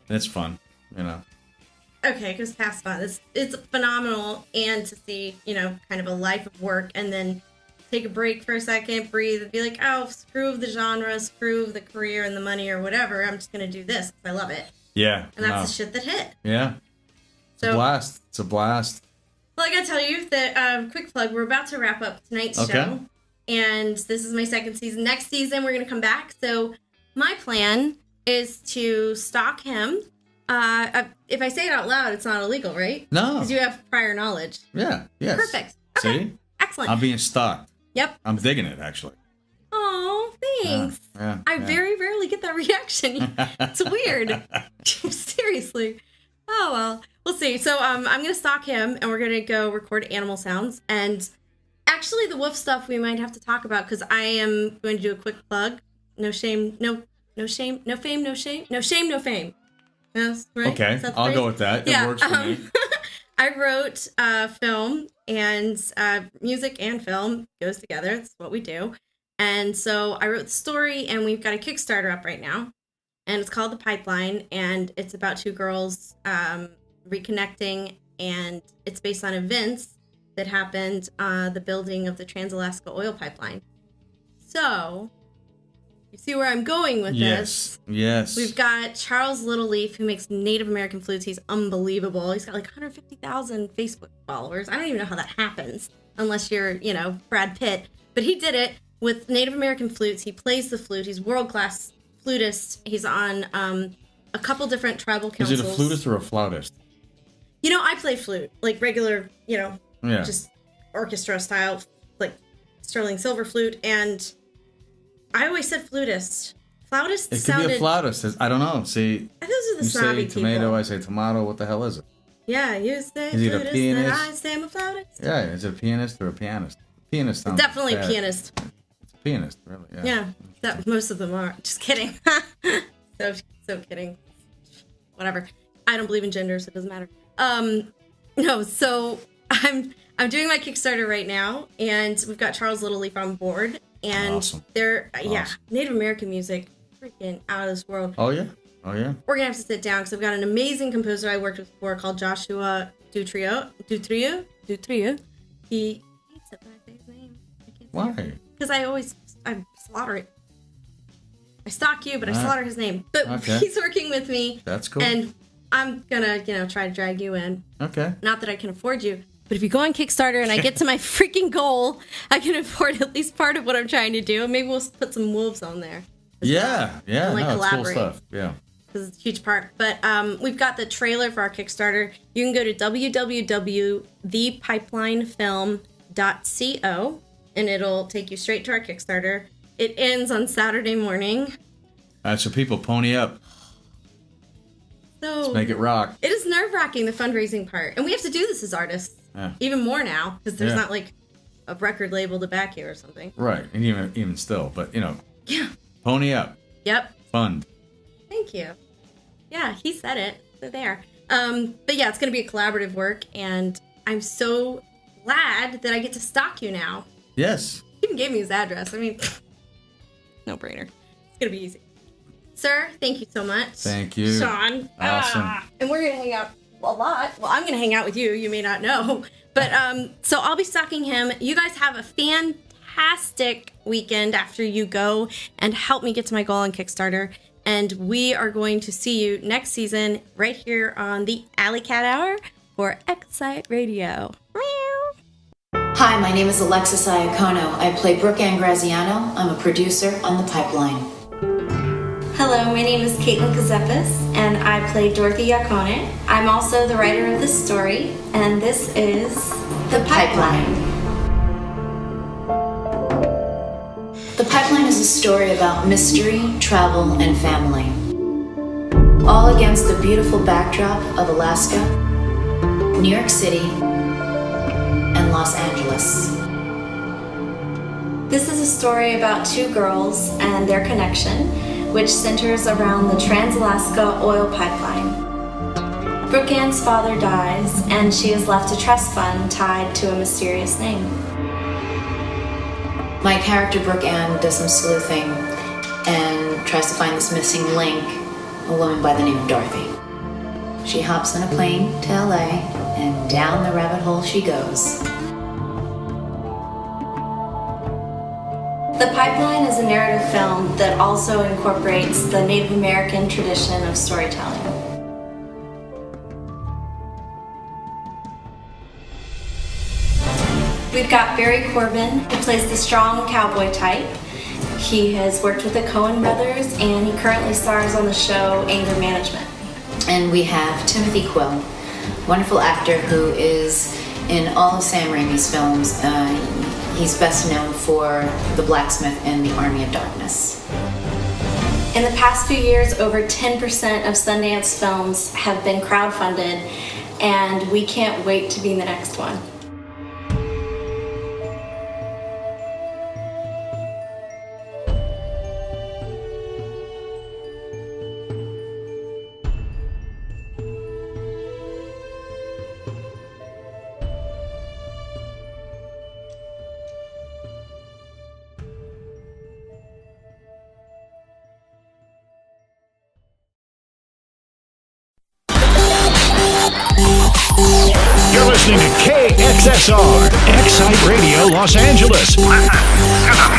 and it's fun. Okay, because past fun. It's phenomenal, and to see, kind of a life of work, and then take a break for a second, breathe, and be like, oh, screw the genre, screw the career and the money or whatever. I'm just gonna do this because I love it, Yeah. and that's the shit that hit. Yeah. It's a So, blast. It's a blast. well, I gotta tell you that quick plug. We're about to wrap up tonight's Okay. show, and this is my second season. Next season, we're gonna come back. So my plan is to stalk him. If I say it out loud, it's not illegal, right? No. Because you have prior knowledge. Yeah. Yes. Perfect. Okay. See? Excellent. I'm being stalked. Yep. I'm digging it, actually. Oh, thanks. Yeah. I very rarely get that reaction. It's weird. Seriously. Oh, well. We'll see. So I'm going to stalk him, and we're going to go record animal sounds. And actually, the wolf stuff we might have to talk about, because I am going to do a quick plug. No shame, no shame, no fame, no shame. No shame, no fame. Yes, right? Okay. Is that the I'll phrase? go with that. It Yeah, works for me. I wrote film, and music and film goes together. That's what we do. And so I wrote the story, and we've got a Kickstarter up right now. And it's called The Pipeline, and it's about two girls reconnecting, and it's based on events that happened the building of the Trans-Alaska Oil Pipeline. So, you see where I'm going with this? Yes. We've got Charles Littleleaf, who makes Native American flutes. He's unbelievable. He's got like 150,000 Facebook followers. I don't even know how that happens unless you're, Brad Pitt. But he did it with Native American flutes. He plays the flute. He's world-class flutist. He's on a couple different tribal Is councils. it a flutist or a flautist? I play flute, like regular, Yeah. just orchestra style, like sterling silver flute. And I always said flutist. Flautist It could sounded. be a flautist. I don't know. See, I thought those are the you snobby say tomato, people. I say tomato. What the hell is it? Yeah, you say Is it a flutist, pianist? and I say I'm a flautist. Yeah, is it a pianist or a pianist? Pianist sounds Definitely a bad. pianist. It's a pianist, really. Yeah. Yeah, that most of them are. Just kidding. so kidding. Whatever. I don't believe in gender, so it doesn't matter. No. So I'm doing my Kickstarter right now, and we've got Charles Littleleaf on board, and Awesome. they're yeah, Awesome. Native American music, freaking out of this world. Oh yeah. Oh yeah. We're gonna have to sit down because I've got an amazing composer I worked with before called Joshua Dutrio. He hates it when I say his name. Why? Because I slaughter it. I stalk you, but I slaughter his name. But Okay. he's working with me. That's cool. And I'm gonna, try to drag you in. Okay. Not that I can afford you, but if you go on Kickstarter and I get to my freaking goal, I can afford at least part of what I'm trying to do. And maybe we'll put some wolves on there. Yeah. Yeah. And, No, it's cool collaborate. stuff. Yeah. Because it's a huge part. But we've got the trailer for our Kickstarter. You can go to www.thepiplinefilm.co and it'll take you straight to our Kickstarter. It ends on Saturday morning. All right. So people, pony up. So Make it rock. it is nerve-wracking, the fundraising part. And we have to do this as artists. Yeah. Even more now, because there's Yeah. not like a record label to back you or something. Right. And even still, but Yeah. pony up. Yep. Fund. Thank you. Yeah, he said it. So there. But yeah, it's going to be a collaborative work, and I'm so glad that I get to stalk you now. Yes. He even gave me his address. I mean, no brainer. It's going to be easy. Sir, thank you so much. Thank you. Sean. Awesome. And we're going to hang out a lot. Well, I'm going to hang out with you. You may not know. But so I'll be stalking him. You guys have a fantastic weekend after you go and help me get to my goal on Kickstarter. And we are going to see you next season right here on the Alley Cat Hour for Excite Radio. Meow. Hi, my name is Alexis Iacono. I play Brooke Ann Graziano. I'm a producer on The Pipeline. Hello, my name is Caitlin Kazepis, and I play Dorothy Iacone. I'm also the writer of this story, and this is The Pipeline. The Pipeline is a story about mystery, travel, and family. All against the beautiful backdrop of Alaska, New York City, and Los Angeles. This is a story about two girls and their connection, which centers around the Trans-Alaska oil pipeline. Brooke Ann's father dies, and she is left a trust fund tied to a mysterious name. My character, Brooke Ann, does some sleuthing and tries to find this missing link, a woman by the name of Dorothy. She hops on a plane to LA, and down the rabbit hole she goes. The Pipeline is a narrative film that also incorporates the Native American tradition of storytelling. We've got Barry Corbin, who plays the strong cowboy type. He has worked with the Coen brothers, and he currently stars on the show Anger Management. And we have Timothy Quill, wonderful actor who is in all of Sam Raimi's films. He's best known for The Blacksmith and The Army of Darkness. In the past few years, over 10% of Sundance films have been crowdfunded, and we can't wait to be in the next one. You're listening to KXSR, Excite Radio Los Angeles. Listen to the